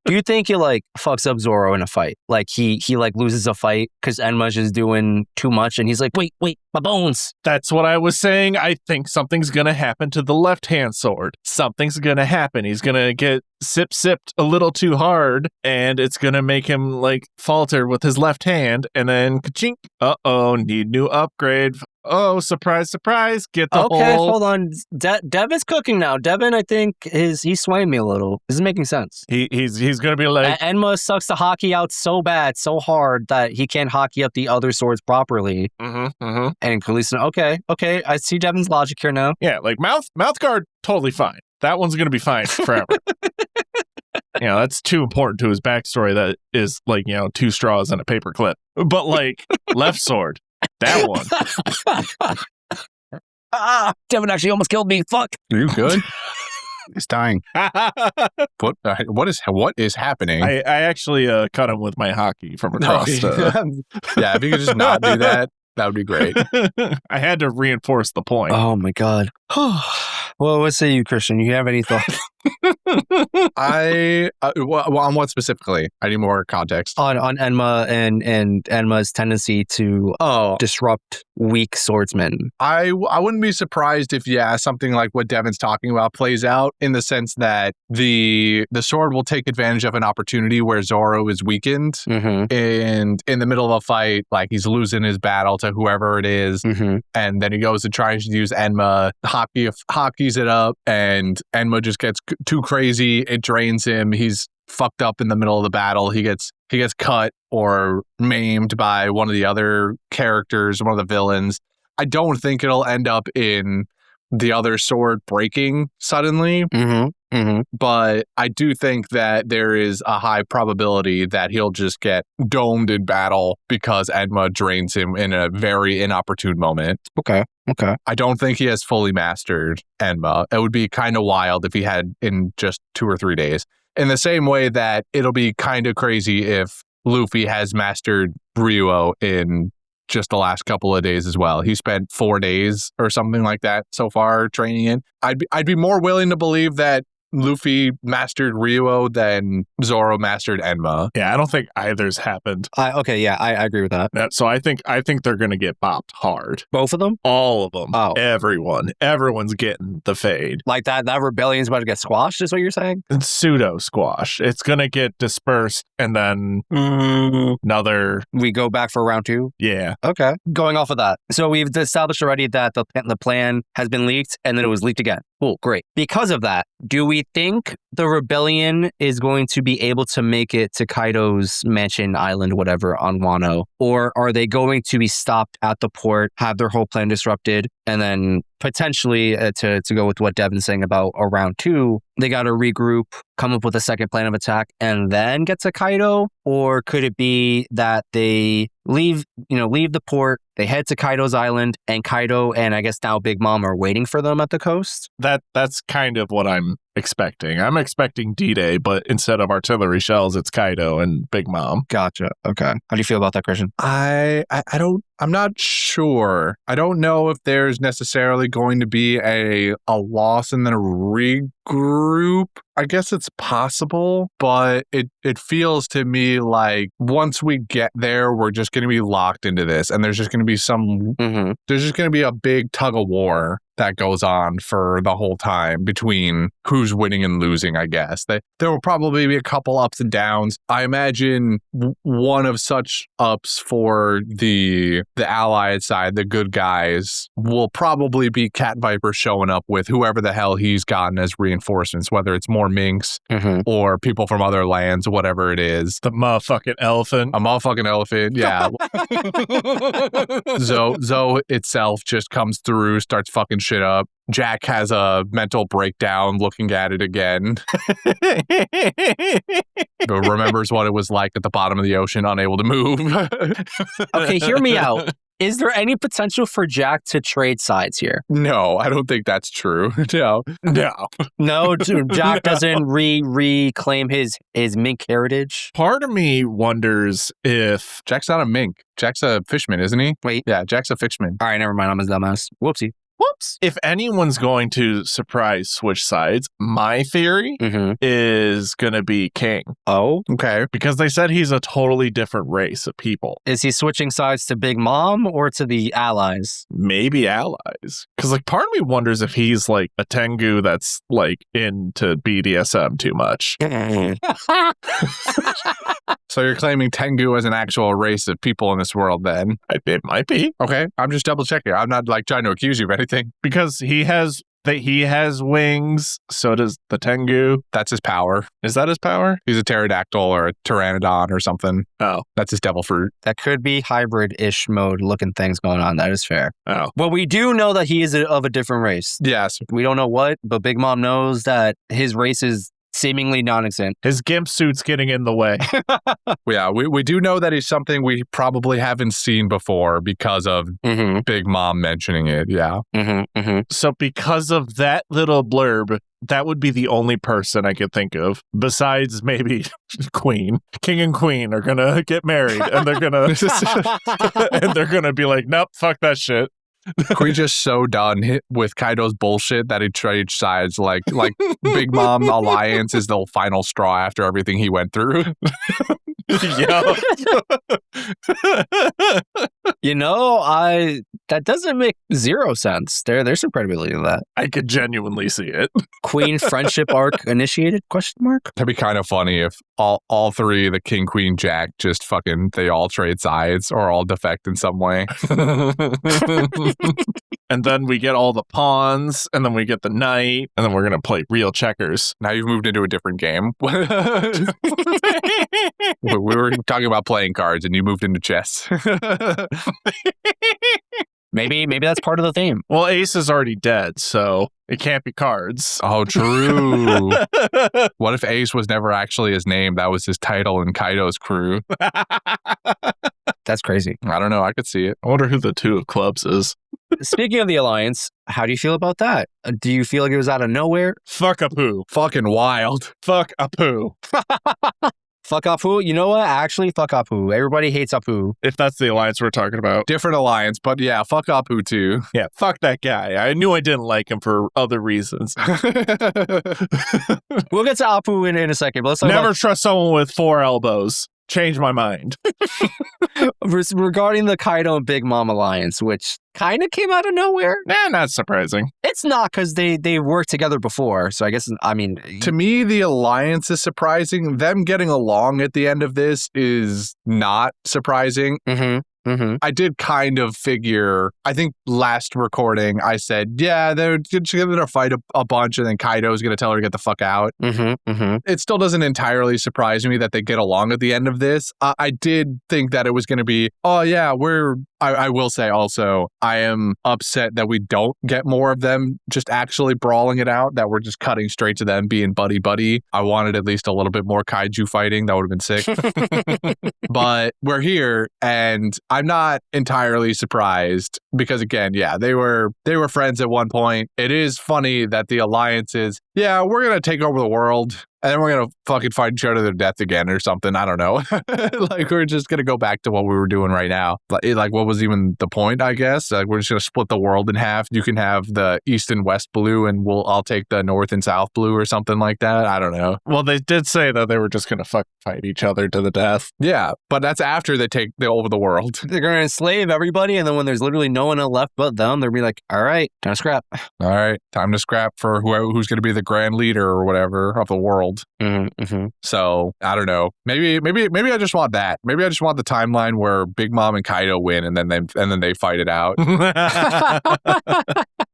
Do you think he like fucks up Zoro in a fight? Like he like loses a fight because Enma's just doing too much and he's like, wait, my bones. That's what I was saying. I think something's going to happen to the left-hand sword. Something's going to happen. He's going to get sipped a little too hard, and it's going to make him, like, falter with his left hand, and then ka-chink. Uh-oh, need new upgrade. Oh, surprise, get the Okay, whole... hold on. Devin's cooking now. Devin, I think, he's swaying me a little. This is making sense. He's going to be like... Enma sucks the hockey out so bad, so hard, that he can't hockey up the other swords properly. Mm-hmm. And Khaleesi, okay, I see Devin's logic here now. Yeah, like, mouth guard, totally fine. That one's going to be fine forever. That's too important to his backstory that is, like, 2 straws and a paper clip. But, like, left sword, that one. Devin actually almost killed me. Fuck. Are you good? He's dying. What is happening? I actually cut him with my hockey from across. Yeah, if you could just not do that, that would be great. I had to reinforce the point. Oh my god. Well, what say you, Christian? You have any thoughts? Well, on what specifically? I need more context. on Enma and Enma's tendency to disrupt weak swordsmen. I wouldn't be surprised if something like what Devin's talking about plays out, in the sense that the sword will take advantage of an opportunity where Zoro is weakened, Mm-hmm. and in the middle of a fight, like he's losing his battle to whoever it is, Mm-hmm. and then he goes and tries to use Enma, hockeys it up, and Enma just gets too crazy. It drains him. He's fucked up in the middle of the battle. He gets cut or maimed by one of the other characters, one of the villains. I don't think it'll end up in the other sword breaking suddenly. Mm-hmm. Mm-hmm. But I do think that there is a high probability that he'll just get domed in battle because Enma drains him in a very inopportune moment. Okay. I don't think he has fully mastered Enma. It would be kind of wild if he had in just 2 or 3 days. In the same way that it'll be kind of crazy if Luffy has mastered Ryuo in just the last couple of days as well. He spent 4 days or something like that so far training in. I'd be more willing to believe that Luffy mastered Ryuo than Zoro mastered Enma. Yeah, I don't think either's happened. I agree with that. So I think they're going to get bopped hard. Both of them? All of them. Oh. Everyone's getting the fade. Like that rebellion's about to get squashed, is what you're saying? It's pseudo squash. It's going to get dispersed, and then another... We go back for round 2? Yeah. Okay. Going off of that. So we've established already that the plan has been leaked, and then it was leaked again. Cool, great. Because of that, do we think the rebellion is going to be able to make it to Kaido's mansion, island, whatever, on Wano? Or are they going to be stopped at the port, have their whole plan disrupted, and then potentially, to go with what Devin's saying about a round 2, they got to regroup, come up with a second plan of attack, and then get to Kaido? Or could it be that they leave the port, they head to Kaido's island, and Kaido and I guess now Big Mom are waiting for them at the coast? That's kind of what I'm expecting. I'm expecting D-Day, but instead of artillery shells, it's Kaido and Big Mom. Gotcha. Okay. How do you feel about that, Christian? I'm not sure. I don't know if there's necessarily going to be a loss and then a regroup. I guess it's possible, but it feels to me like once we get there, we're just going to be locked into this, and there's just going to be there's just going to be a big tug of war that goes on for the whole time between who's winning and losing, I guess. There will probably be a couple ups and downs. I imagine one of such ups for the allied side, the good guys, will probably be Cat Viper showing up with whoever the hell he's gotten as reinforcements, whether it's more minks or people from other lands, whatever it is. The motherfucking elephant. A motherfucking elephant, yeah. Zoe itself just comes through, starts fucking shit up. Jack has a mental breakdown looking at it again. But remembers what it was like at the bottom of the ocean, unable to move. Okay, hear me out. Is there any potential for Jack to trade sides here? No, I don't think that's true. No. No, Jack doesn't reclaim his mink heritage. Part of me wonders if Jack's not a mink. Jack's a fishman, isn't he? Wait. Yeah, Jack's a fishman. All right, never mind. I'm a dumbass. Whoopsie. Whoops. if anyone's going to surprise switch sides, my theory is going to be King. Oh, Okay. Because they said he's a totally different race of people. is he switching sides to Big Mom or to the allies? Maybe allies. Because like part of me wonders if he's like a Tengu that's like into BDSM too much. So you're claiming Tengu as an actual race of people in this world then? It might be. Okay. I'm just double checking. I'm not like trying to accuse you of anything. Because he has wings, so does the Tengu. That's his power. Is that his power? He's a pterodactyl or a pteranodon or something. Oh. That's his devil fruit. That could be hybrid-ish mode looking things going on. That is fair. Oh. But we do know that he is of a different race. Yes. We don't know what, but Big Mom knows that his race is seemingly non-existent. His gimp suit's getting in the way. Yeah, we do know that he's something we probably haven't seen before because of Big Mom mentioning it. Yeah. So because of that little blurb, that would be the only person I could think of, besides maybe Queen. King and Queen are gonna get married, and they're gonna be like, nope, fuck that shit. Queen's just so done with Kaido's bullshit that he trades sides. Like Big Mom Alliance is the final straw after everything he went through. Yeah. That doesn't make zero sense. There's some credibility to that. I could genuinely see it. Queen friendship arc initiated? Question mark. That'd be kind of funny if all three, the King, Queen, Jack, just fucking they all trade sides or all defect in some way. And then we get all the pawns, and then we get the knight, and then we're gonna play real checkers. Now you've moved into a different game. We were talking about playing cards, and you moved into chess. Maybe that's part of the theme. Well, Ace is already dead, so it can't be cards. Oh, true. What if Ace was never actually his name? That was his title in Kaido's crew. That's crazy. I don't know. I could see it. I wonder who the two of clubs is. Speaking of the Alliance, how do you feel about that? Do you feel like it was out of nowhere? Fuck Apoo. Fucking wild. Fuck Apoo. Fuck Apoo? You know what? Actually, fuck Apoo. Everybody hates Apoo. If that's the alliance we're talking about. Different alliance, but yeah, fuck Apoo too. Yeah, fuck that guy. I knew I didn't like him for other reasons. We'll get to Apoo in a second. But let's talk Never trust someone with 4 elbows. Change my mind. regarding the Kaido and Big Mom alliance, which kind of came out of nowhere. Nah, not surprising. It's not, because they worked together before. So I guess, to me, the alliance is surprising. Them getting along at the end of this is not surprising. I did kind of figure, I think last recording, I said, yeah, they're going to fight a bunch and then Kaido's going to tell her to get the fuck out. It still doesn't entirely surprise me that they get along at the end of this. I did think that it was going to be, oh yeah, I will say also, I am upset that we don't get more of them just actually brawling it out, that we're just cutting straight to them being buddy-buddy. I wanted at least a little bit more kaiju fighting. That would have been sick. But we're here, and I'm not entirely surprised because, again, yeah, they were friends at one point. It is funny that the alliance is, yeah, we're going to take over the world. And then we're going to fucking fight each other to death again or something. I don't know. Like, we're just going to go back to what we were doing right now. Like, what was even the point, I guess? Like, we're just going to split the world in half. You can have the East and West blue, and I'll take the North and South blue or something like that. I don't know. Well, they did say that they were just going to fight each other to the death. Yeah, but that's after they take over the world. They're going to enslave everybody, and then when there's literally no one left but them, they'll be like, all right, time to scrap. All right, time to scrap for who's going to be the grand leader or whatever of the world. Mm-hmm. So, I don't know. Maybe I just want that. Maybe I just want the timeline where Big Mom and Kaido win, and then they fight it out.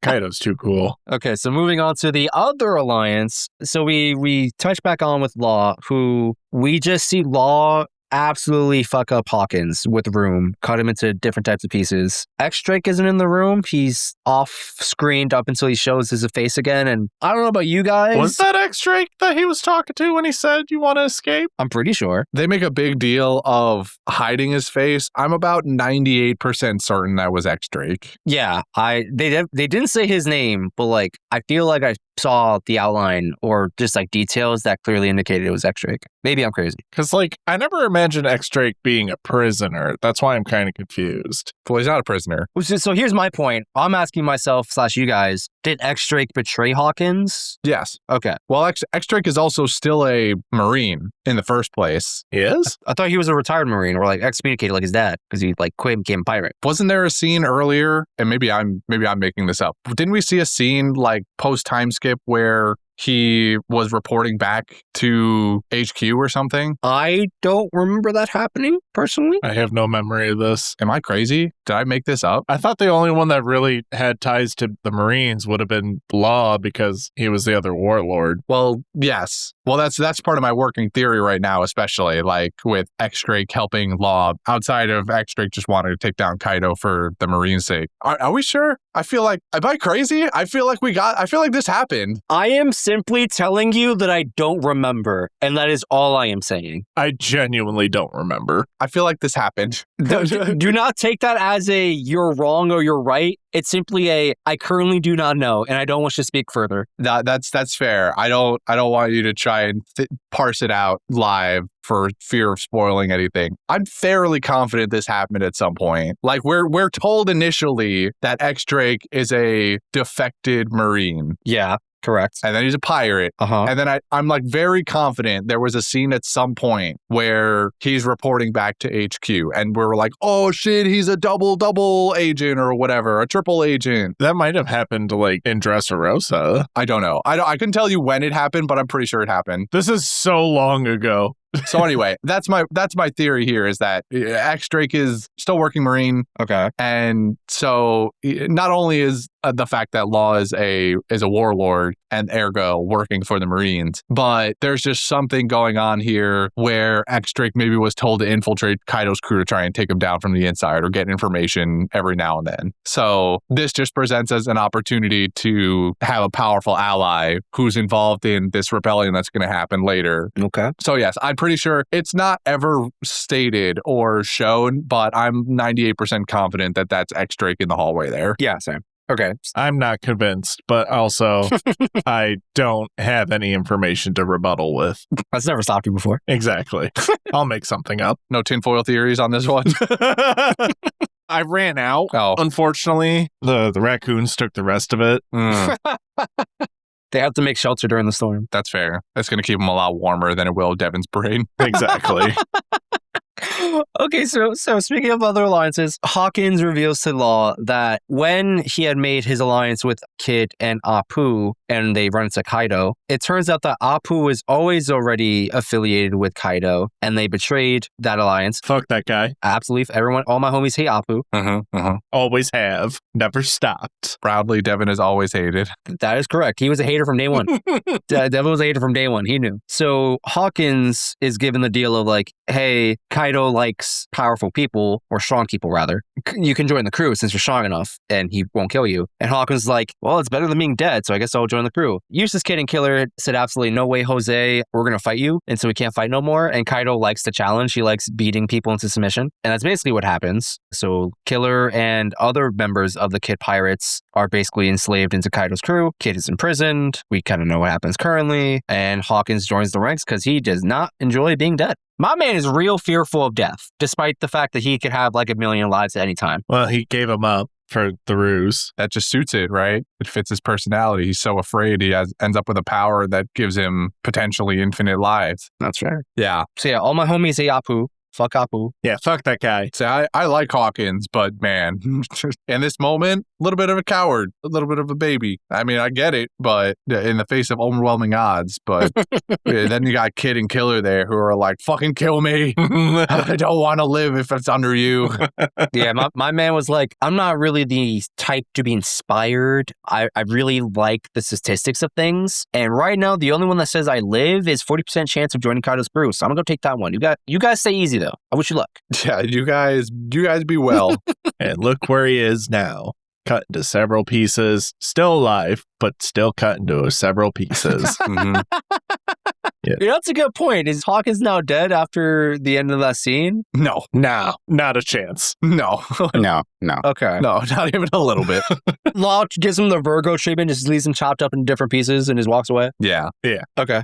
Kaido's too cool. Okay, so moving on to the other alliance. So we touch back on with Law, who we just see Law absolutely fuck up Hawkins with Room, cut him into different types of pieces. X-Drake isn't in the room. He's off-screened up until he shows his face again. And I don't know about you guys. Was that X-Drake that he was talking to when he said, you want to escape? I'm pretty sure. They make a big deal of hiding his face. I'm about 98% certain that was X-Drake. Yeah, they didn't say his name, but like I feel like I saw the outline or just like details that clearly indicated it was X-Drake. Maybe I'm crazy. Because like I never imagined X-Drake being a prisoner. That's why I'm kind of confused. Well, he's not a prisoner. So here's my point. I'm asking myself / you guys, did X-Drake betray Hawkins? Yes. Okay. Well, X-Drake is also still a Marine in the first place. He is? I thought he was a retired Marine or like excommunicated like his dad because he like quit and became a pirate. Wasn't there a scene earlier? And maybe I'm making this up. Didn't we see a scene like post time skip where he was reporting back to HQ or something? I don't remember that happening personally. I have no memory of this. Am I crazy? Did I make this up? I thought the only one that really had ties to the Marines would have been Law because he was the other warlord. Well, yes. Well, that's part of my working theory right now, especially like with X-Drake helping Law outside of X-Drake just wanting to take down Kaido for the Marines' sake. Are we sure? I feel like, am I crazy? I feel like this happened. I am simply telling you that I don't remember, and that is all I am saying. I genuinely don't remember. I feel like this happened. Do not take that as a you're wrong or you're right. It's simply a I currently do not know, and I don't want you to speak further. That's fair. I don't want you to try and parse it out live for fear of spoiling anything. I'm fairly confident this happened at some point. Like we're told initially that X-Drake is a defected Marine. Yeah. Correct. And then he's a pirate. Uh-huh. And then I'm like very confident there was a scene at some point where he's reporting back to HQ and we're like, oh shit, he's a double agent or whatever, a triple agent. That might have happened like in Dressrosa. I don't know. I couldn't tell you when it happened, but I'm pretty sure it happened. This is so long ago. So anyway, that's my theory here is that X-Drake is still working Marine. Okay. And so not only is the fact that Law is a warlord and ergo working for the Marines, but there's just something going on here where X-Drake maybe was told to infiltrate Kaido's crew to try and take him down from the inside or get information every now and then. So this just presents as an opportunity to have a powerful ally who's involved in this rebellion that's going to happen later. Okay. So yes, I'm pretty sure it's not ever stated or shown, but I'm 98% confident that that's X-Drake in the hallway there. Yeah, same. Okay. I'm not convinced, but also I don't have any information to rebuttal with. That's never stopped you before. Exactly. I'll make something up. No tinfoil theories on this one? I ran out. Oh. Unfortunately, the raccoons took the rest of it. They have to make shelter during the storm. That's fair. That's going to keep them a lot warmer than it will Devin's brain. Exactly. Okay, so speaking of other alliances, Hawkins reveals to Law that when he had made his alliance with Kid and Apoo, and they run into Kaido, it turns out that Apoo is always already affiliated with Kaido, and they betrayed that alliance. Fuck that guy. Absolutely. Everyone, all my homies hate Apoo. Always have. Never stopped. Proudly, Devin is always hated. That is correct. He was a hater from day one. Devin was a hater from day one. He knew. So Hawkins is given the deal of like, hey, Kaido likes powerful people, or strong people rather. You can join the crew since you're strong enough and he won't kill you. And Hawkins is like, well, it's better than being dead, so I guess I'll join the crew. Useless Kid and Killer said, absolutely no way, Jose, we're going to fight you. And so we can't fight no more. And Kaido likes to challenge. He likes beating people into submission. And that's basically what happens. So Killer and other members of the Kid Pirates are basically enslaved into Kaido's crew. Kid is imprisoned. We kind of know what happens currently. And Hawkins joins the ranks because he does not enjoy being dead. My man is real fearful of death, despite the fact that he could have like 1 million lives at any time. Well, he gave him up for the ruse. That just suits it, right? It fits his personality. He's so afraid he ends up with a power that gives him potentially infinite lives. That's fair. Yeah. So yeah, all my homies say Apoo. Fuck Apoo. Yeah, fuck that guy. See, I like Hawkins, but man, in this moment, a little bit of a coward, a little bit of a baby. I mean, I get it, but in the face of overwhelming odds. But then you got Kid and Killer there who are like, fucking kill me. I don't want to live if it's under you. Yeah, my man was like, I'm not really the type to be inspired. I really like the statistics of things. And right now, the only one that says I live is 40% chance of joining Kaido's crew. So I'm going to go take that one. You guys stay easy, though. I wish you luck. Yeah, you guys be well. And look where he is now. Cut into several pieces. Still alive, but still cut into several pieces. Mhm. Yeah, that's a good point. Is Hawkins now dead after the end of that scene? No, Not a chance. no, No. Okay. no, not even a little bit. Law gives him the Virgo treatment, just leaves him chopped up in different pieces and just walks away. Yeah. Okay.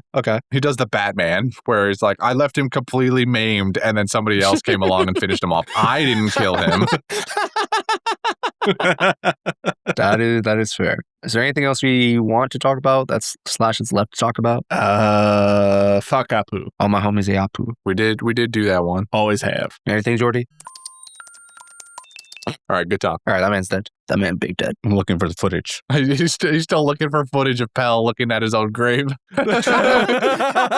He does the Batman where he's like, I left him completely maimed and then somebody else came along and finished him off. I didn't kill him. That is fair. Is there anything else we want to talk about that's left to talk about? Fuck Apoo. All my homies say Apoo. We did do that one. Always have. Anything, Jordy? All right, good talk. All right, that man's dead. That man big dead. I'm looking for the footage. He's still looking for footage of Pell looking at his own grave. I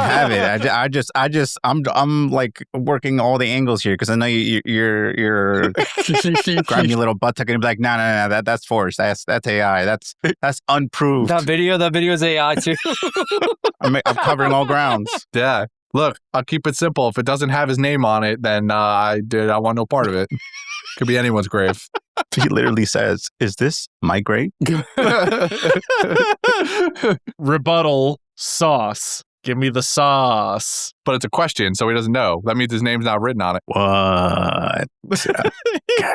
have it. I'm like working all the angles here because I know you're grab me a little buttock and be like, no, that's forced. That's AI. That's unproved. That video is AI too. I'm covering all grounds. Yeah. Look, I'll keep it simple. If it doesn't have his name on it, then I want no part of it. Could be anyone's grave. He literally says, "Is this my grave?" Rebuttal sauce. Give me the sauce. But it's a question, so he doesn't know. That means his name's not written on it. What?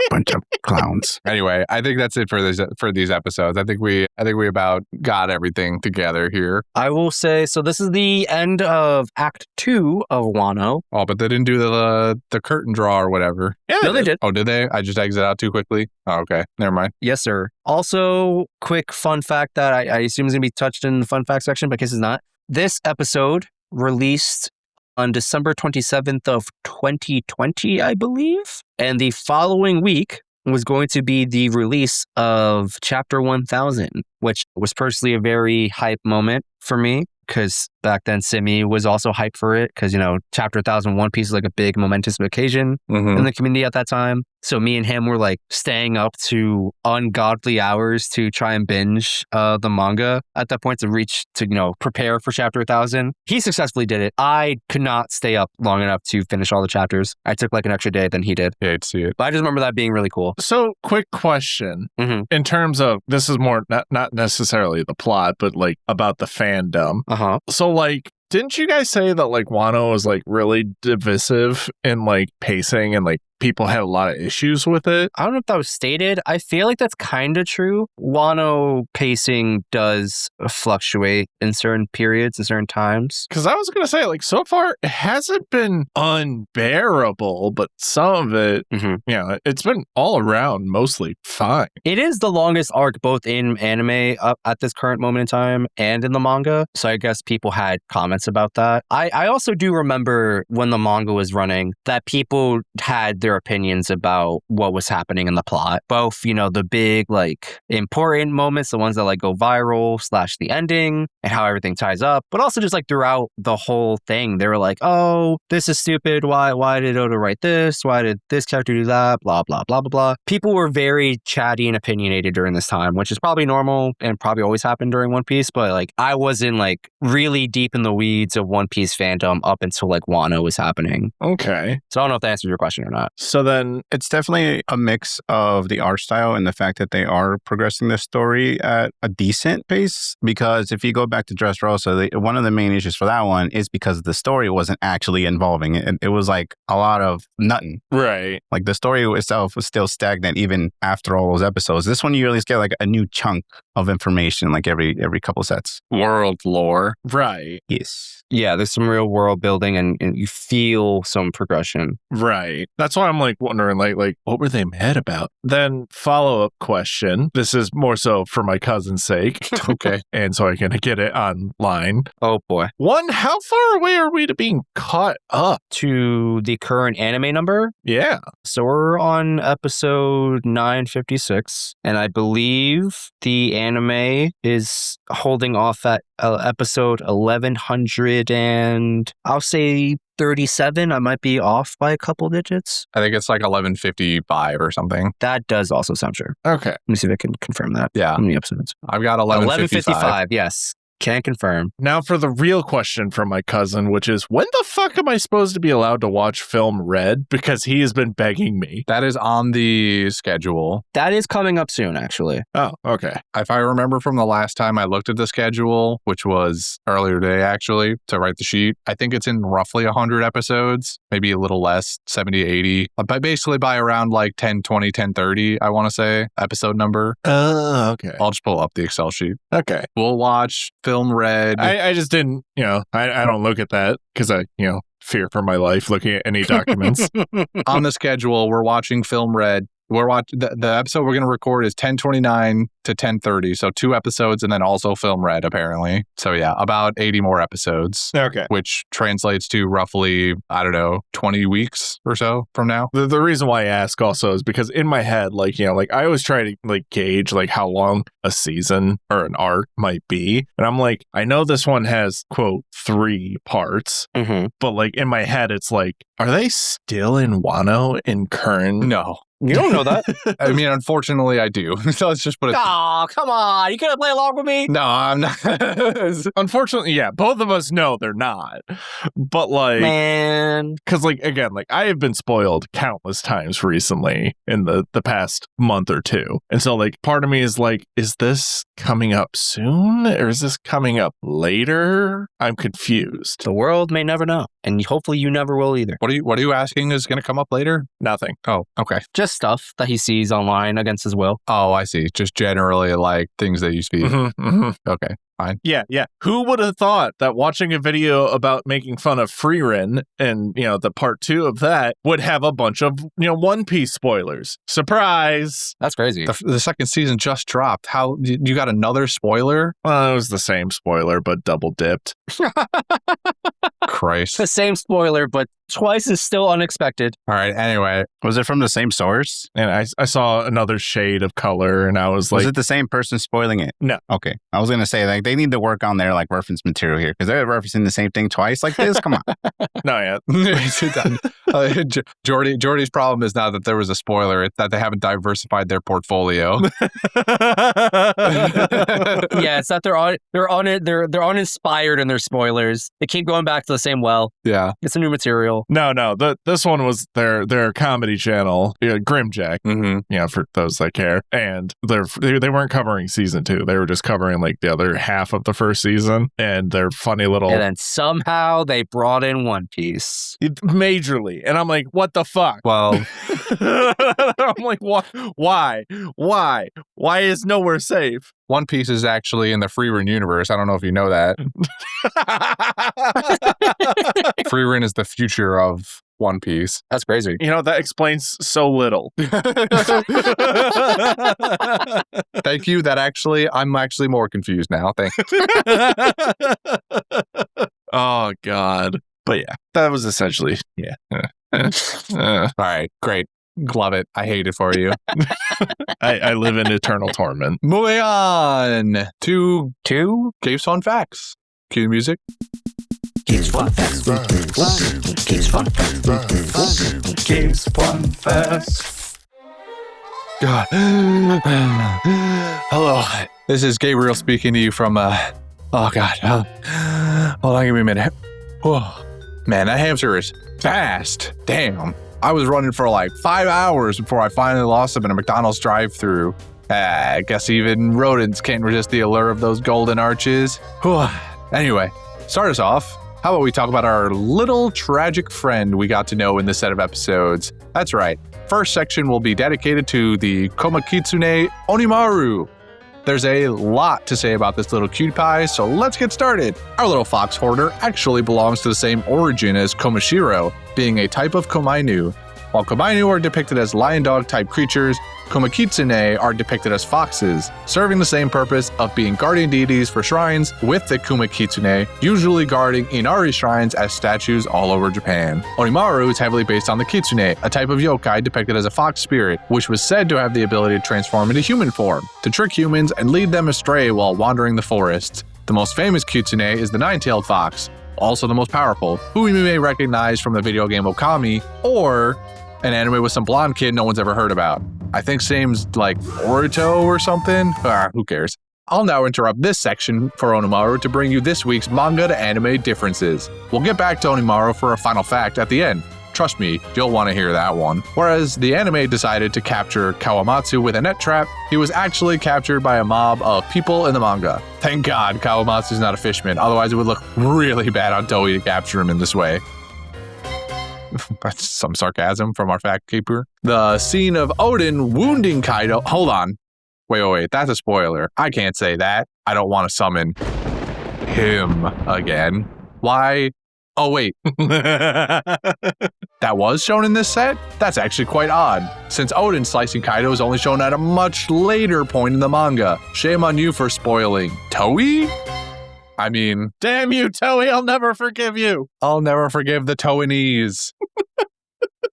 Bunch of clowns. Anyway, I think that's it for these episodes. I think we about got everything together here. I will say, so this is the end of Act 2 of Wano. Oh, but they didn't do the curtain draw or whatever. Yeah, No, they did. Oh, did they? I just exit out too quickly. Oh, okay. Never mind. Yes, sir. Also, quick fun fact that I assume is going to be touched in the fun fact section, but in case it's not. This episode released on December 27th of 2020, I believe. And the following week was going to be the release of Chapter 1000, which was personally a very hype moment for me. Because back then, Simi was also hyped for it. Because, Chapter 1000 One Piece is like a big momentous occasion in the community at that time. So me and him were like staying up to ungodly hours to try and binge the manga at that point to prepare for Chapter 1000. He successfully did it. I could not stay up long enough to finish all the chapters. I took like an extra day than he did. Yeah, I'd see it. But I just remember that being really cool. So, quick question. In terms of, this is more, not necessarily the plot, but like about the fandom. Uh-huh. So, like, didn't you guys say that like Wano was like really divisive in like pacing and like people had a lot of issues with it? I don't know if that was stated. I feel like that's kind of true. Wano pacing does fluctuate in certain periods and certain times. Because I was going to say, like, so far, it hasn't been unbearable, but some of it, it's been all around mostly fine. It is the longest arc both in anime up at this current moment in time and in the manga. So I guess people had comments about that. I also do remember when the manga was running that people had their their opinions about what was happening in the plot. Both, the big, like, important moments, the ones that, like, go viral / the ending and how everything ties up, but also just, like, throughout the whole thing. They were like, oh, this is stupid. Why did Oda write this? Why did this character do that? Blah, blah, blah, blah, blah. People were very chatty and opinionated during this time, which is probably normal and probably always happened during One Piece, but, like, I wasn't, like, really deep in the weeds of One Piece fandom up until, like, Wano was happening. Okay. So I don't know if that answers your question or not. So then It's definitely a mix of the art style and the fact that they are progressing the story at a decent pace. Because if you go back to Dressrosa, one of the main issues for that one is because the story wasn't actually involving it. It was like a lot of nothing. right. Like the story itself was still stagnant even after all those episodes. This one you at least get like a new chunk of information like every couple sets. World lore. Right. Yes. Yeah, there's some real world building and you feel some progression. Right. That's why I'm like wondering, like, what were they mad about? Then follow-up question. This is more so for my cousin's sake. Okay. And so I can get it online. Oh boy. One, how far away are we to being caught up? To the current anime number. Yeah. So we're on episode 956, and I believe the anime is holding off at episode 1100 and I'll say 37. I might be off by a couple digits. I think it's like 1155 or something. That does also sound true. Okay. Let me see if I can confirm that. Yeah. How many episodes? I've got 1155. 1155, yes. Can confirm. Now for the real question from my cousin, which is, when the fuck am I supposed to be allowed to watch film Red? Because he has been begging me. That is on the schedule. That is coming up soon, actually. Oh, okay. If I remember from the last time I looked at the schedule, which was earlier today, actually, to write the sheet, I think it's in roughly 100 episodes, maybe a little less, 70, 80. But basically by around like 1020, 1030, I want to say, episode number. Oh, okay. I'll just pull up the Excel sheet. Okay. We'll watch Film Red. I just didn't, I don't look at that because I, fear for my life looking at any documents. On the schedule, we're watching Film Red. We're watching the episode we're going to record is 1029 to 1030. So 2 episodes and then also Film Red, apparently. So yeah, about 80 more episodes. Okay. Which translates to roughly, 20 weeks or so from now. The reason why I ask also is because in my head, I always try to gauge how long a season or an arc might be. And I'm like, I know this one has, quote, 3 parts, but in my head, it's like, are they still in Wano in current? No. You don't know that. I mean, unfortunately, I do. So let's just put it. Oh, come on. You couldn't play along with me? No, I'm not. Unfortunately, yeah, both of us know they're not. But man. Because again, I have been spoiled countless times recently in the past month or two. And so part of me is is this coming up soon or is this coming up later? I'm confused. The world may never know. And hopefully you never will either. What are you asking is going to come up later? Nothing. Oh, okay. Just stuff that he sees online against his will. Oh, I see. Just generally things that you speak. Okay, fine. Yeah. Who would have thought that watching a video about making fun of Freerin and, the part 2 of that would have a bunch of, One Piece spoilers? Surprise! That's crazy. The second season just dropped. How you got another spoiler? Well, it was the same spoiler, but double dipped. Christ. The same spoiler, but twice is still unexpected. All right, anyway. Was it from the same source? And I saw another shade of color and I was like... Was it the same person spoiling it? No. Okay. I was going to say, they need to work on their, reference material here because they're referencing the same thing twice like this. Come on. No, yeah. Jordy's problem is now that there was a spoiler. It's that they haven't diversified their portfolio. Yeah, it's that they're uninspired in their spoilers. They keep going back to the same well. Yeah. It's a new material. No. This one was their comedy channel, Grimjack. Mm-hmm. For those that care. And they weren't covering season 2. They were just covering the other half of the first season. And their funny little... And then somehow they brought in One Piece. Majorly. And I'm like, what the fuck? Well... I'm like, why? Why is nowhere safe? One Piece is actually in the Freerin universe. I don't know if you know that. Freerin is the future of One Piece. That's crazy. That explains so little. Thank you. I'm actually more confused now. Thank you. Oh, God. But yeah, that was essentially, yeah. All right, great. Love it. I hate it for you. I live in eternal torment. Moving on to Gabe's Fun Facts. Cue the music. Gabe's Fun Facts. Gabe's Fun Facts. Gabe's Fun Facts. God. Hello. This is Gabriel speaking to you from, oh God. Hold on, give me a minute. Oh, man, that hamster is fast. Damn. I was running for like 5 hours before I finally lost him in a McDonald's drive-thru. I guess even rodents can't resist the allure of those golden arches. Anyway, start us off. How about we talk about our little tragic friend we got to know in this set of episodes? That's right. First section will be dedicated to the Komakitsune Onimaru. There's a lot to say about this little cutie pie, so let's get started. Our little fox hoarder actually belongs to the same origin as Komashiro, being a type of Komainu. While Komainu are depicted as lion dog type creatures, Komakitsune are depicted as foxes, serving the same purpose of being guardian deities for shrines, with the Komakitsune usually guarding Inari shrines as statues all over Japan. Onimaru is heavily based on the Kitsune, a type of yokai depicted as a fox spirit, which was said to have the ability to transform into human form, to trick humans and lead them astray while wandering the forests. The most famous Kitsune is the nine-tailed fox, also the most powerful, who you may recognize from the video game Okami, or an anime with some blonde kid no one's ever heard about. I think name's like Boruto or something. Who cares? I'll now interrupt this section for Onimaru to bring you this week's manga to anime differences. We'll get back to Onimaru for a final fact at the end. Trust me, you'll want to hear that one. Whereas the anime decided to capture Kawamatsu with a net trap, he was actually captured by a mob of people in the manga. Thank God Kawamatsu's not a fishman, otherwise it would look really bad on Toei to capture him in this way. That's some sarcasm from our fact keeper. The scene of Odin wounding Kaido. Hold on. Wait. That's a spoiler. I can't say that. I don't want to summon him again. Why? Oh, wait. That was shown in this set? That's actually quite odd, since Odin slicing Kaido is only shown at a much later point in the manga. Shame on you for spoiling. Toei? I mean, damn you, Toei, I'll never forgive you. I'll never forgive the Toeinese.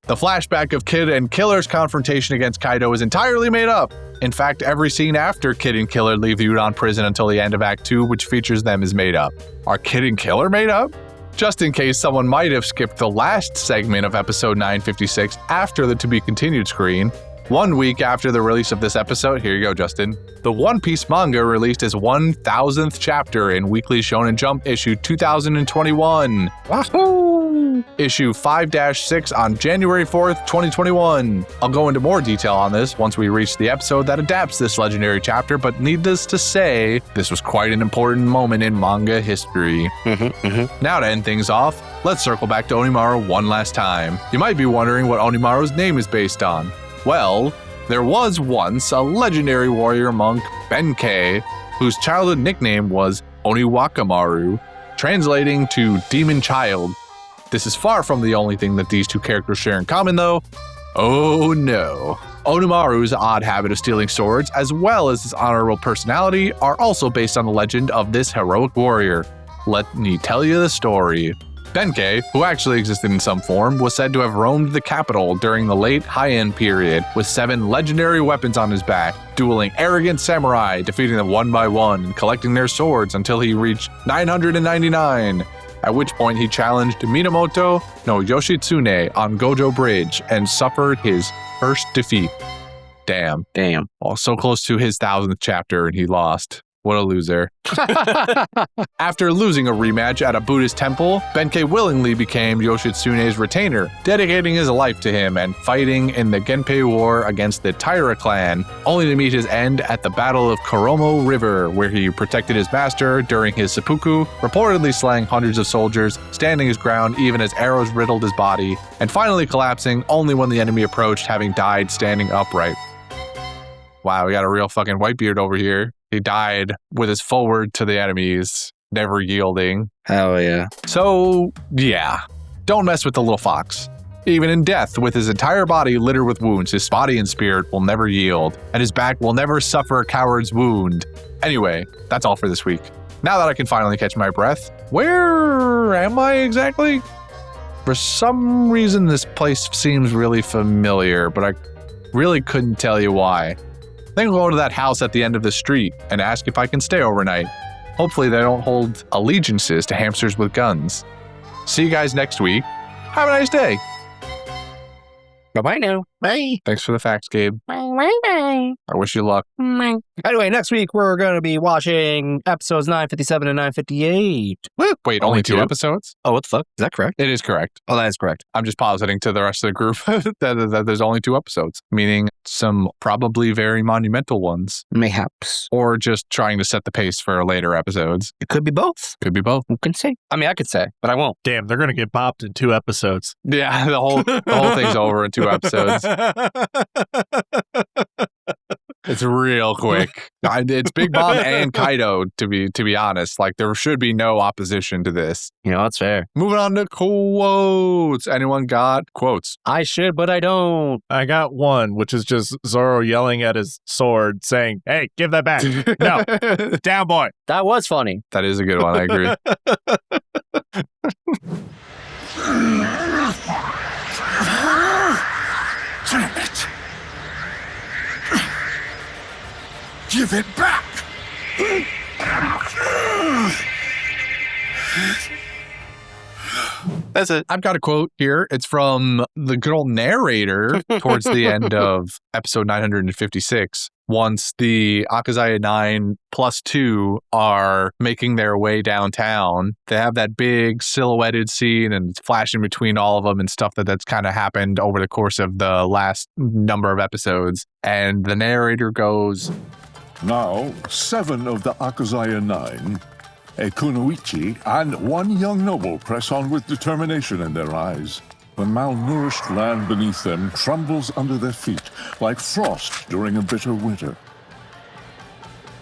The flashback of Kid and Killer's confrontation against Kaido is entirely made up. In fact, every scene after Kid and Killer leave the Udon prison until the end of Act 2, which features them, is made up. Are Kid and Killer made up? Just in case someone might have skipped the last segment of episode 956 after the to-be-continued screen, 1 week after the release of this episode, here you go, Justin, the One Piece manga released its 1000th chapter in Weekly Shonen Jump issue 2021. Wahoo! Issue 5-6 on January 4th, 2021. I'll go into more detail on this once we reach the episode that adapts this legendary chapter, but needless to say, this was quite an important moment in manga history. Now to end things off, let's circle back to Onimaru one last time. You might be wondering what Onimaru's name is based on. Well, there was once a legendary warrior monk, Benkei, whose childhood nickname was Oniwakamaru, translating to Demon Child. This is far from the only thing that these two characters share in common, though. Oh no. Onimaru's odd habit of stealing swords, as well as his honorable personality, are also based on the legend of this heroic warrior. Let me tell you the story. Benkei, who actually existed in some form, was said to have roamed the capital during the late Heian period with 7 legendary weapons on his back, dueling arrogant samurai, defeating them one by one, and collecting their swords until he reached 999, at which point he challenged Minamoto no Yoshitsune on Gojo Bridge and suffered his first defeat. Damn. Oh, so close to his 1000th chapter and he lost. What a loser. After losing a rematch at a Buddhist temple, Benkei willingly became Yoshitsune's retainer, dedicating his life to him and fighting in the Genpei War against the Taira clan, only to meet his end at the Battle of Koromo River, where he protected his master during his seppuku, reportedly slaying hundreds of soldiers, standing his ground even as arrows riddled his body, and finally collapsing only when the enemy approached, having died standing upright. Wow, we got a real fucking Whitebeard over here. He died with his forward to the enemies, never yielding. Hell yeah. So, yeah. Don't mess with the little fox. Even in death, with his entire body littered with wounds, his body and spirit will never yield, and his back will never suffer a coward's wound. Anyway, that's all for this week. Now that I can finally catch my breath, where am I exactly? For some reason, this place seems really familiar, but I really couldn't tell you why. I think I'll go to that house at the end of the street and ask if I can stay overnight. Hopefully they don't hold allegiances to hamsters with guns. See you guys next week. Have a nice day. Bye-bye now. Bye. Thanks for the facts, Gabe. Bye. I wish you luck. Anyway, next week we're going to be watching episodes 957 and 958. Woo! Wait, only two episodes? Oh, what the fuck? Is that correct? It is correct. Oh, that is correct. I'm just positing to the rest of the group that there's only 2 episodes, meaning some probably very monumental ones. Mayhaps. Or just trying to set the pace for later episodes. It could be both. Could be both. Who can say? I mean, I could say, but I won't. Damn, they're going to get bopped in 2 episodes. Yeah, the whole thing's over in 2 episodes. It's real quick. It's Big Mom and Kaido, to be honest. Like, there should be no opposition to this. You know, that's fair. Moving on to quotes. Anyone got quotes? I should, but I don't. I got one, which is just Zoro yelling at his sword, saying, "Hey, give that back. No, down, boy." That was funny. That is a good one. I agree. Damn it! Give it back! That's it. I've got a quote here. It's from the girl narrator towards the end of episode 956. Once the Akazaya 9 plus 2 are making their way downtown, they have that big silhouetted scene and it's flashing between all of them and stuff that's kind of happened over the course of the last number of episodes. And the narrator goes, Now, 7 of the Akazaya 9, a kunoichi, and 1 young noble press on with determination in their eyes. The malnourished land beneath them trembles under their feet like frost during a bitter winter.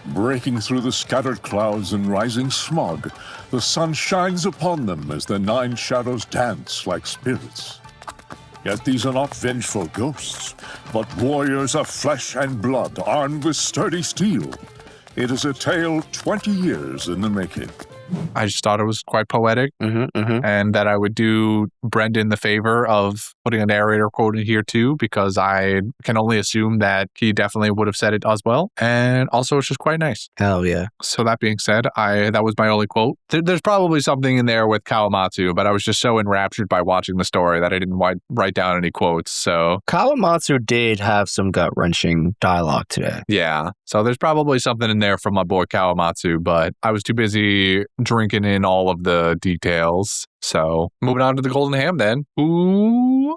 Breaking through the scattered clouds and rising smog, the sun shines upon them as the 9 shadows dance like spirits. Yet these are not vengeful ghosts, but warriors of flesh and blood armed with sturdy steel. It is a tale 20 years in the making. I just thought it was quite poetic and that I would do Brendan the favor of putting a narrator quote in here too, because I can only assume that he definitely would have said it as well. And also it's just quite nice. Hell yeah. So that being said, that was my only quote. There's probably something in there with Kawamatsu, but I was just so enraptured by watching the story that I didn't write down any quotes. So Kawamatsu did have some gut-wrenching dialogue today. yeah. So there's probably something in there from my boy Kawamatsu, but I was too busy drinking in all of the details. So moving on to the Golden Ham then. Ooh.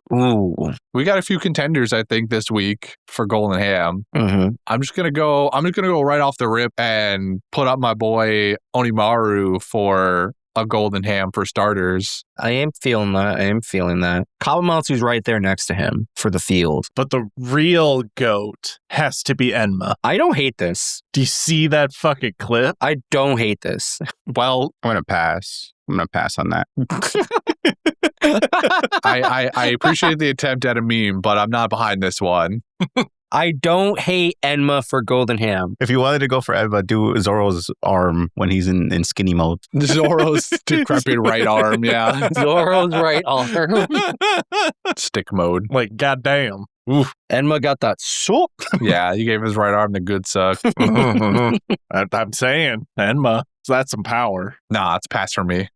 We got a few contenders, I think, this week for Golden Ham. I'm just gonna go right off the rip and put up my boy Onimaru for a Golden Ham for starters. I am feeling that. Kawamatsu's right there next to him for the field. But the real GOAT has to be Enma. I don't hate this. Do you see that fucking clip? I don't hate this. Well, I'm gonna pass on that. I appreciate the attempt at a meme, but I'm not behind this one. I don't hate Enma for Golden Ham. If you wanted to go for Eva, do Zoro's arm when he's in skinny mode. Zoro's decrepit right arm, yeah. Zoro's right arm. Stick mode. Like, goddamn. Oof. Enma got that soap. Yeah, he gave his right arm the good suck. I'm saying, Enma. So that's some power. Nah, it's pass for me.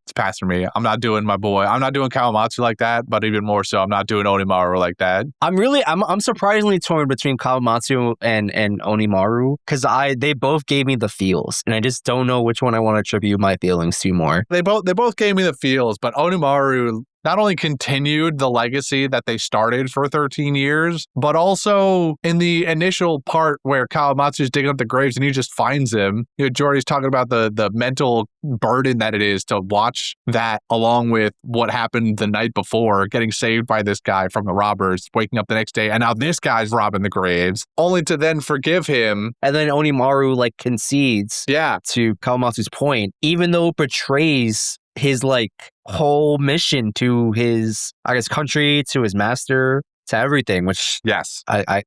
I'm not doing my boy. I'm not doing Kawamatsu like that, but even more so, I'm not doing Onimaru like that. I'm surprisingly torn between Kawamatsu and Onimaru because they both gave me the feels, and I just don't know which one I want to attribute my feelings to more. They both gave me the feels, but Onimaru not only continued the legacy that they started for 13 years, but also in the initial part where Kawamatsu's digging up the graves and he just finds him. You know, Jordy's talking about the mental burden that it is to watch that along with what happened the night before, getting saved by this guy from the robbers, waking up the next day, and now this guy's robbing the graves, only to then forgive him. And then Onimaru concedes to Kawamatsu's point, even though it betrays his whole mission to his, I guess, country, to his master. to everything, which Yes.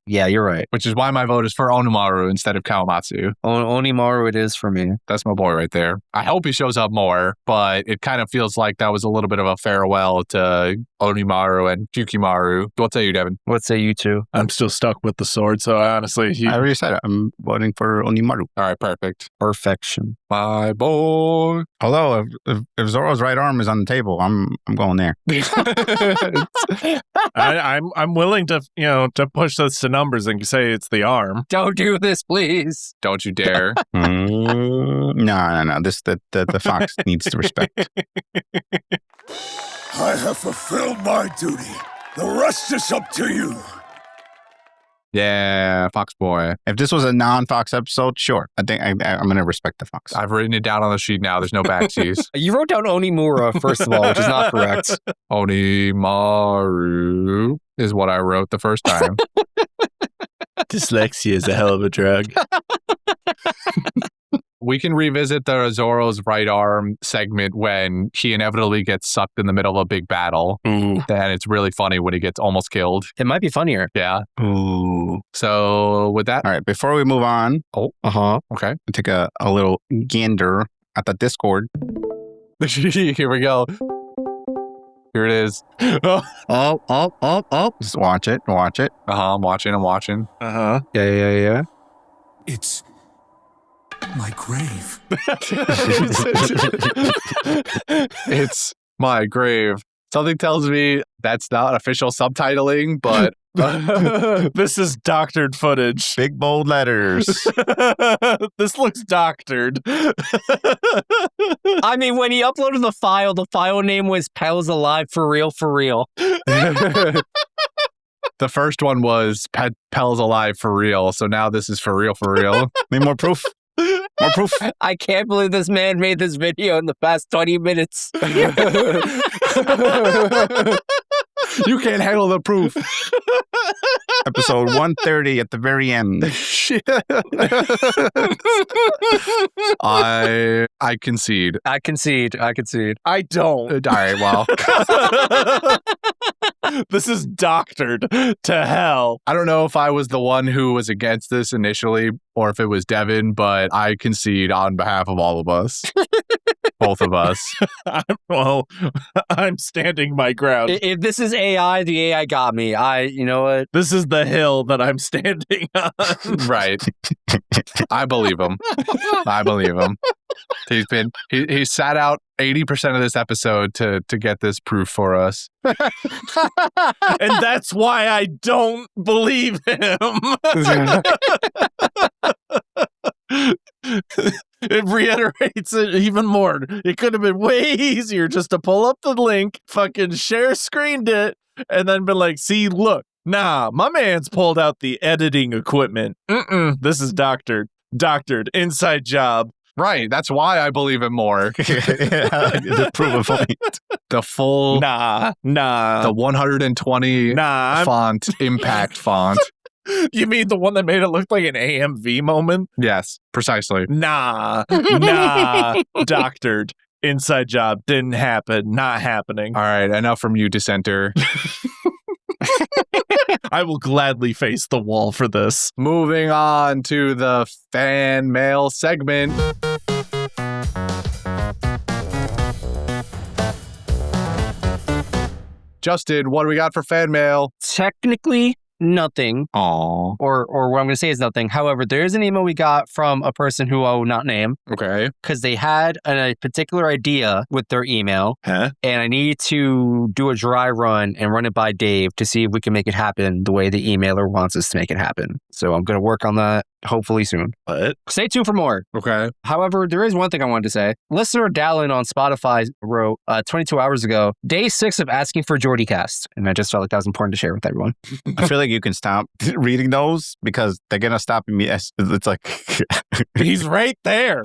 yeah, you're right. Which is why my vote is for Onimaru instead of Kawamatsu. Onimaru it is for me. That's my boy right there. I hope he shows up more, but it kind of feels like that was a little bit of a farewell to Onimaru and Kyukimaru. What say you, Devin? What say you two? I'm still stuck with the sword, so honestly, I already said it. I'm voting for Onimaru. All right, perfect. Perfection. My boy. Although if Zoro's right arm is on the table, I'm going there. I'm willing to to push this to numbers and say it's the arm. Don't do this, please. Don't you dare. No. This the fox needs to respect. I have fulfilled my duty. The rest is up to you. Yeah, Fox boy. If this was a non-Fox episode, sure. I think I'm going to respect the Fox. I've written it down on the sheet now. There's no backsies. You wrote down Onimura, first of all, which is not correct. Onimaru is what I wrote the first time. Dyslexia is a hell of a drug. We can revisit the Zoro's right arm segment when he inevitably gets sucked in the middle of a big battle. Ooh. And it's really funny when he gets almost killed. It might be funnier. Yeah. Ooh. So with that, All right, before we move on, okay. take a little gander at the Discord. Here we go. Here it is. Oh. Just watch it. I'm watching. Uh-huh. Yeah. It's my grave. It's my grave. Something tells me that's not official subtitling, but This is doctored footage. Big bold letters. This looks doctored. I mean, when he uploaded the file name was Pals Alive for real. the first one was Pell's alive for real. So now this is for real. Need more proof? More proof? I can't believe this man made this video in the past 20 minutes. You can't handle the proof. Episode 130 at the very end. I concede. I concede. I don't. All right, well. This is doctored to hell. I don't know if I was the one who was against this initially or if it was Devin, but I concede on behalf of all of us. Both of us. I'm standing my ground. If this is AI, the AI got me. You know what? This is the hill that I'm standing on. Right. I believe him. He sat out 80% of this episode to get this proof for us. And that's why I don't believe him. It reiterates it even more. It could have been way easier just to pull up the link, fucking share screened it, and then been like, see, look, nah, my man's pulled out the editing equipment. This is doctored, inside job. Right, that's why I believe him more. To prove a point. The full, Nah. the 120 font, impact font. You mean the one that made it look like an AMV moment? Yes, precisely. Nah, doctored. Inside job didn't happen, not happening. All right, enough from you, dissenter. I will gladly face the wall for this. Moving on to the fan mail segment. Justin, what do we got for fan mail? Technically, nothing. Aw. Or what I'm going to say is nothing. However, there is an email we got from a person who I will not name Okay. because they had a particular idea with their email. Huh? And I need to do a dry run and run it by Dave to see if we can make it happen the way the emailer wants us to make it happen. So I'm going to work on that hopefully soon. What? Stay tuned for more. Okay. However, there is one thing I wanted to say. Listener Dallin on Spotify wrote 22 hours ago, day 6 of asking for Geordie cast. And I just felt like that was important to share with everyone. I feel like you can stop reading those because they're going to stop me. It's like... He's right there.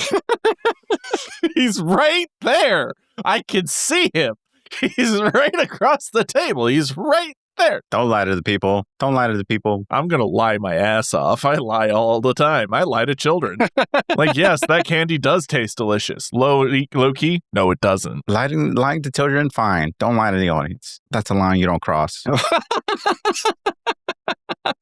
He's right there. I can see him. He's right across the table. He's right There. Don't lie to the people. Don't lie to the people. I'm going to lie my ass off. I lie all the time. I lie to children. Like, yes, that candy does taste delicious. Low key? No, it doesn't. Lying to children, fine. Don't lie to the audience. That's a line you don't cross.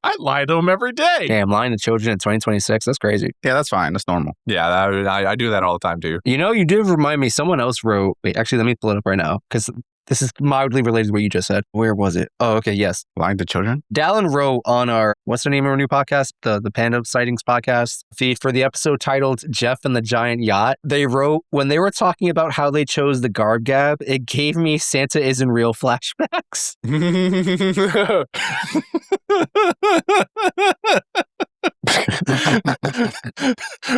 I lie to them every day. Damn, lying to children in 2026. That's crazy. Yeah, that's fine. That's normal. Yeah, I do that all the time too. You know, you did remind me. Someone else wrote. Wait, actually, let me pull it up right now because this is mildly related to what you just said. Where was it? Oh, okay, yes. Lying to children? Dallin wrote on our, what's the name of our new podcast? The Panda Sightings podcast feed for the episode titled Jeff and the Giant Yacht. They wrote, when they were talking about how they chose the garb gab, it gave me Santa isn't real flashbacks.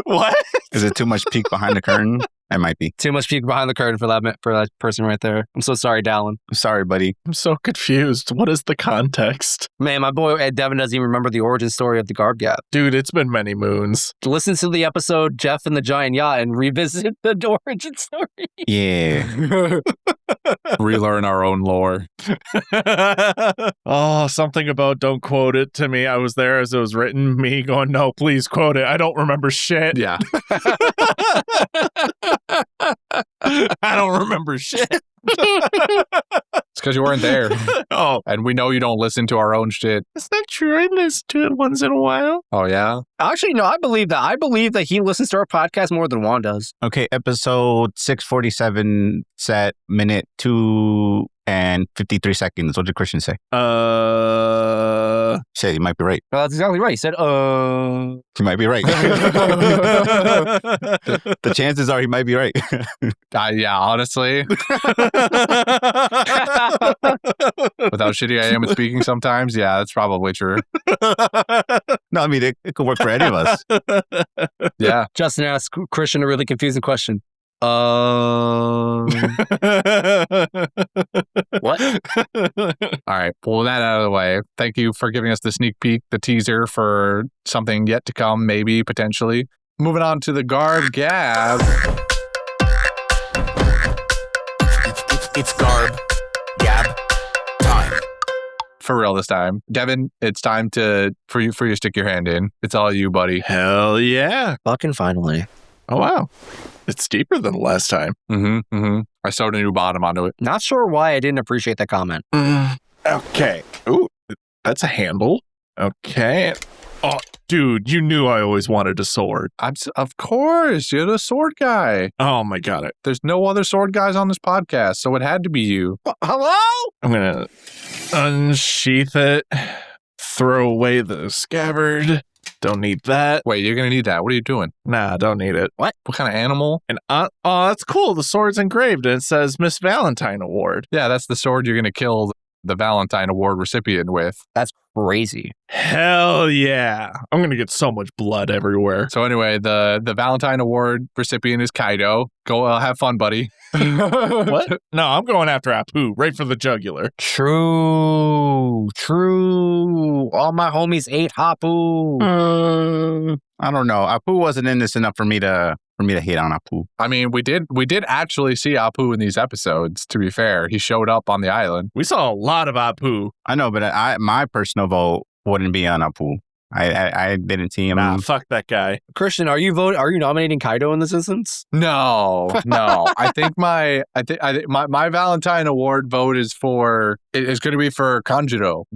What? Is it too much peek behind the curtain? It might be. Too much peek behind the curtain for that person right there. I'm so sorry, Dallin. Sorry, buddy. I'm so confused. What is the context? Man, my boy Ed Devin doesn't even remember the origin story of the garb gap. Dude, it's been many moons. Listen to the episode Jeff and the Giant Yacht and revisit the origin story. Yeah. Relearn our own lore. Oh, something about don't quote it to me. I was there as it was written. Me going, no, please quote it. I don't remember shit. Yeah. I don't remember shit. It's because you weren't there. Oh, And we know you don't listen to our own shit. is that true? I listen to it once in a while. Oh, yeah? Actually, no, I believe that. I believe that he listens to our podcast more than Juan does. Okay, episode 647, set minute 2 and 53 seconds. What did Christian say? Say, you might be right. Well, that's exactly right. He said, He might be right. The chances are he might be right. Yeah, honestly. With how shitty I am at speaking sometimes, yeah, that's probably true. No, I mean, it could work for any of us. Yeah. Justin asked Christian a really confusing question. What? All right. Pull that out of the way. Thank you for giving us the sneak peek, the teaser for something yet to come, maybe, potentially. Moving on to the garb gab. It's garb gab time. For real this time. Devin, it's time for you to stick your hand in. It's all you, buddy. Hell yeah. Fucking finally. Oh, wow. It's deeper than the last time. I sewed a new bottom onto it. Not sure why I didn't appreciate that comment. Okay. Ooh, that's a handle. Okay. Oh, dude, you knew I always wanted a sword. Of course, you're the sword guy. Oh my God. There's no other sword guys on this podcast, so it had to be you. Hello? I'm going to unsheath it, throw away the scabbard. Don't need that. Wait, you're going to need that. What are you doing? Nah, don't need it. What kind of animal? And oh, that's cool. The sword's engraved and it says Miss Valentine Award. Yeah, that's the sword you're going to kill the Valentine Award recipient with. That's crazy. Hell yeah. I'm going to get so much blood everywhere. So anyway, the Valentine Award recipient is Kaido. Go have fun, buddy. What? No, I'm going after Apoo, right for the jugular. True. All my homies ate Hapu. I don't know. Apoo wasn't in this enough for me to hate on Apoo. I mean, we did actually see Apoo in these episodes, to be fair. He showed up on the island. We saw a lot of Apoo. I know, but my personal vote wouldn't be on Apoo. I didn't see him. Nah, fuck that guy. Christian, are you nominating Kaido in this instance? No. I think my Valentine Award vote is going to be for Kanjuro.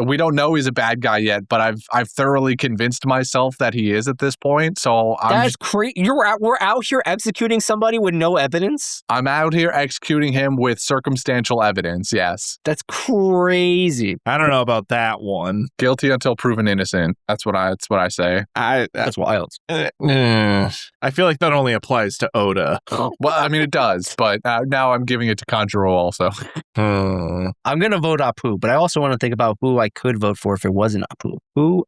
We don't know he's a bad guy yet, but I've thoroughly convinced myself that he is at this point. So That's crazy. We're out here executing somebody with no evidence. I'm out here executing him with circumstantial evidence. Yes, That's crazy. I don't know about that one. guilty until proven innocent. That's what I say. That's wild. I feel like that only applies to Oda. Well, I mean it does, but now I'm giving it to Kanjuro also. I'm gonna vote Apoo, but I also want to think about who I could vote for if it wasn't Apoo. Who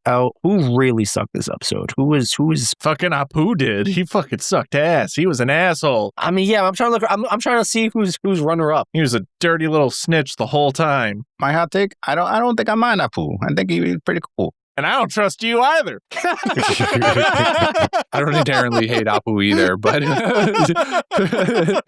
really sucked this episode? Who is Fucking Apoo did. He fucking sucked ass. He was an asshole. I mean, yeah, I'm trying to look. I'm trying to see who's runner up. He was a dirty little snitch the whole time. My hot take, I don't think I mind Apoo. I think he's pretty cool. And I don't trust you either. I don't inherently hate Apoo either, but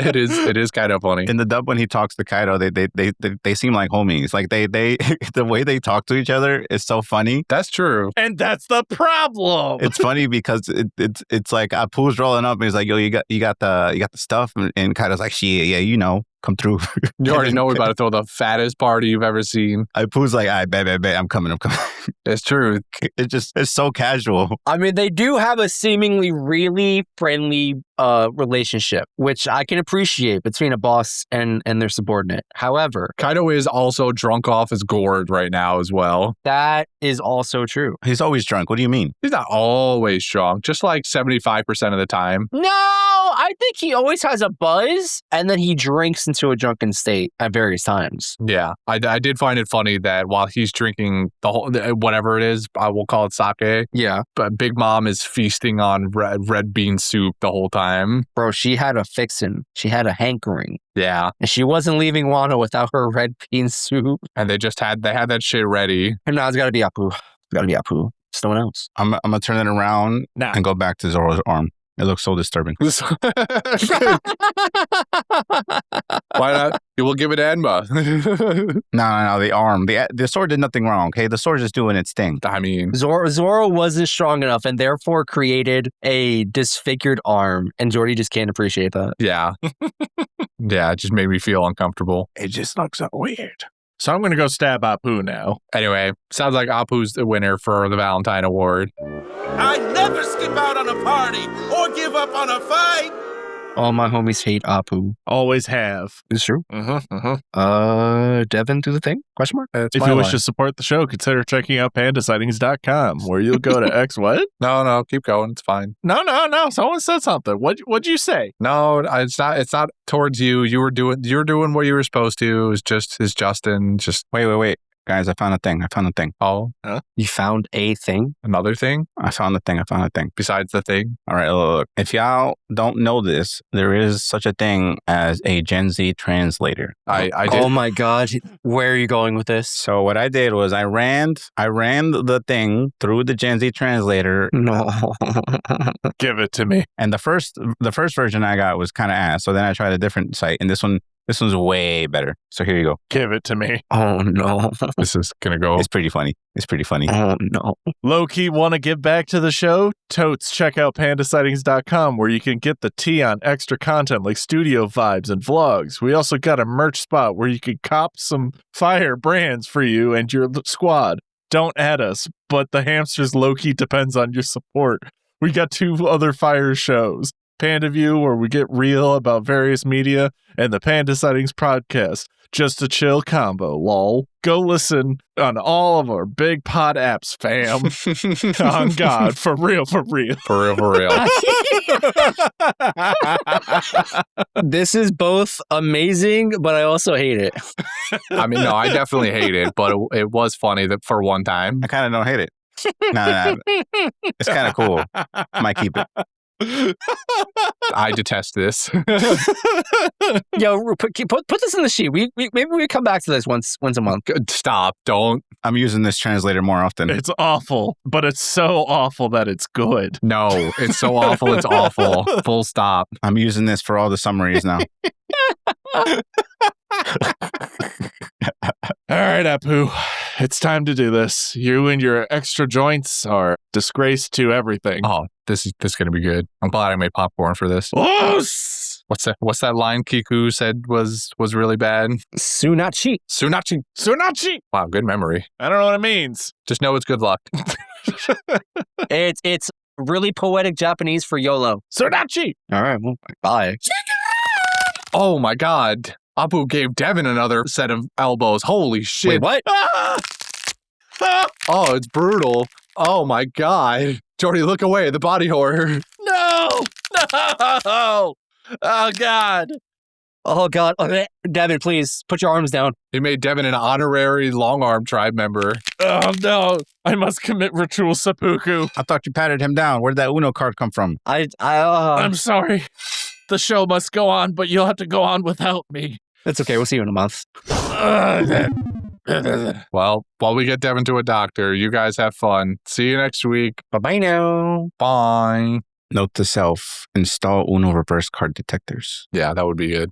it is kind of funny. In the dub, when he talks to Kaido, they seem like homies. Like they the way they talk to each other is so funny. That's true. And that's the problem. It's funny because it's like Apoo's rolling up and he's like, yo, you got the stuff, and Kaido's like, shit, yeah, you know, come through. You already know we're about to throw the fattest party you've ever seen. Apoo's like, I bet, I'm coming. It's true. It's so casual. I mean, they do have a seemingly really friendly relationship, which I can appreciate between a boss and their subordinate. However, Kaido is also drunk off his gourd right now as well. that is also true. He's always drunk. What do you mean? He's not always drunk, just like 75% of the time. No, I think he always has a buzz and then he drinks into a drunken state at various times. Yeah, I did find it funny that while he's drinking the whole, whatever it is, I will call it sake, Yeah. but Big Mom is feasting on red bean soup the whole time. Bro, she had a fixin'. She had a hankering. Yeah, And she wasn't leaving Wano without her red bean soup. and they had that shit ready. And now it's gotta be Apoo. It's gotta be Apoo. It's no one else. I'm gonna turn it around Nah. and go back to Zoro's arm. It looks so disturbing. Why not? You will give it to Enma. No. The arm. The sword did nothing wrong. Okay, the sword's just doing its thing. I mean, Zoro wasn't strong enough and therefore created a disfigured arm. And Jordy just can't appreciate that. yeah. Yeah, it just made me feel uncomfortable. It just looks so weird. So I'm going to go stab Apoo now. Anyway, sounds like Apoo's the winner for the Valentine Award. I never skip out on a party or give up on a fight. All my homies hate Apoo. Always have. It's true. Devin, do the thing? Question mark? That's If my you wish line. to support the show, consider checking out pandasightings.com, where you'll go to X what? No, keep going. It's fine. No. Someone said something. What'd you say? No, it's not towards you. You're doing what you were supposed to. It's Justin. Just Wait. Guys, I found a thing. oh, You found a thing? another thing I found a thing. besides the thing. All right, look. If y'all don't know this, there is such a thing as a Gen Z translator. I did. Oh my God. Where are you going with this? So what I did was I ran the thing through the Gen Z translator, No. Give it to me. and the first version I got was kind of ass. So then I tried a different site, and this one's way better. So here you go. Give it to me. Oh no. This is gonna go. It's pretty funny. Oh no. Low-key want to give back to the show? Totes, check out pandasightings.com, where you can get the tea on extra content like studio vibes and vlogs. We also got a merch spot where you can cop some fire brands for you and your squad. Don't add us, but the hamsters low-key depends on your support. We got 2 other fire shows. Panda View, where we get real about various media, and the Panda Sightings podcast. Just a chill combo, lol. Go listen on all of our big pod apps, fam. On God, for real. For real. This is both amazing, but I also hate it. I mean, no, I definitely hate it, but it was funny that for one time. I kind of don't hate it. No. It's kind of cool. Might keep it. I detest this. Yo, put this in the sheet. Maybe we come back to this once a month. Stop! Don't. I'm using this translator more often. It's awful, but it's so awful that it's good. No, it's so awful. It's awful. Full stop. I'm using this for all the summaries now. All right, Apoo. It's time to do this. You and your extra joints are disgrace to everything. Oh, this is gonna be good. I'm glad I made popcorn for this. Los! What's that line Kiku said was really bad? Sunachi. Sunachi. Sunachi! Wow, good memory. I don't know what it means. Just know it's good luck. It's really poetic Japanese for YOLO. Sunachi! All right, well, bye. Oh my God. Apoo gave Devin another set of elbows. Holy shit. Wait, what? Ah! Ah! Oh, it's brutal. Oh my God. Jordy, look away. The body horror. No! Oh, God. Oh God, Devin, please put your arms down. He made Devin an honorary long arm tribe member. Oh, no. I must commit ritual seppuku. I thought you patted him down. Where did that Uno card come from? I'm sorry. The show must go on, but you'll have to go on without me. It's okay. We'll see you in a month. Well, while we get Devin to a doctor, you guys have fun. See you next week. Bye-bye now. Bye. Note to self, install Uno reverse card detectors. Yeah, that would be good.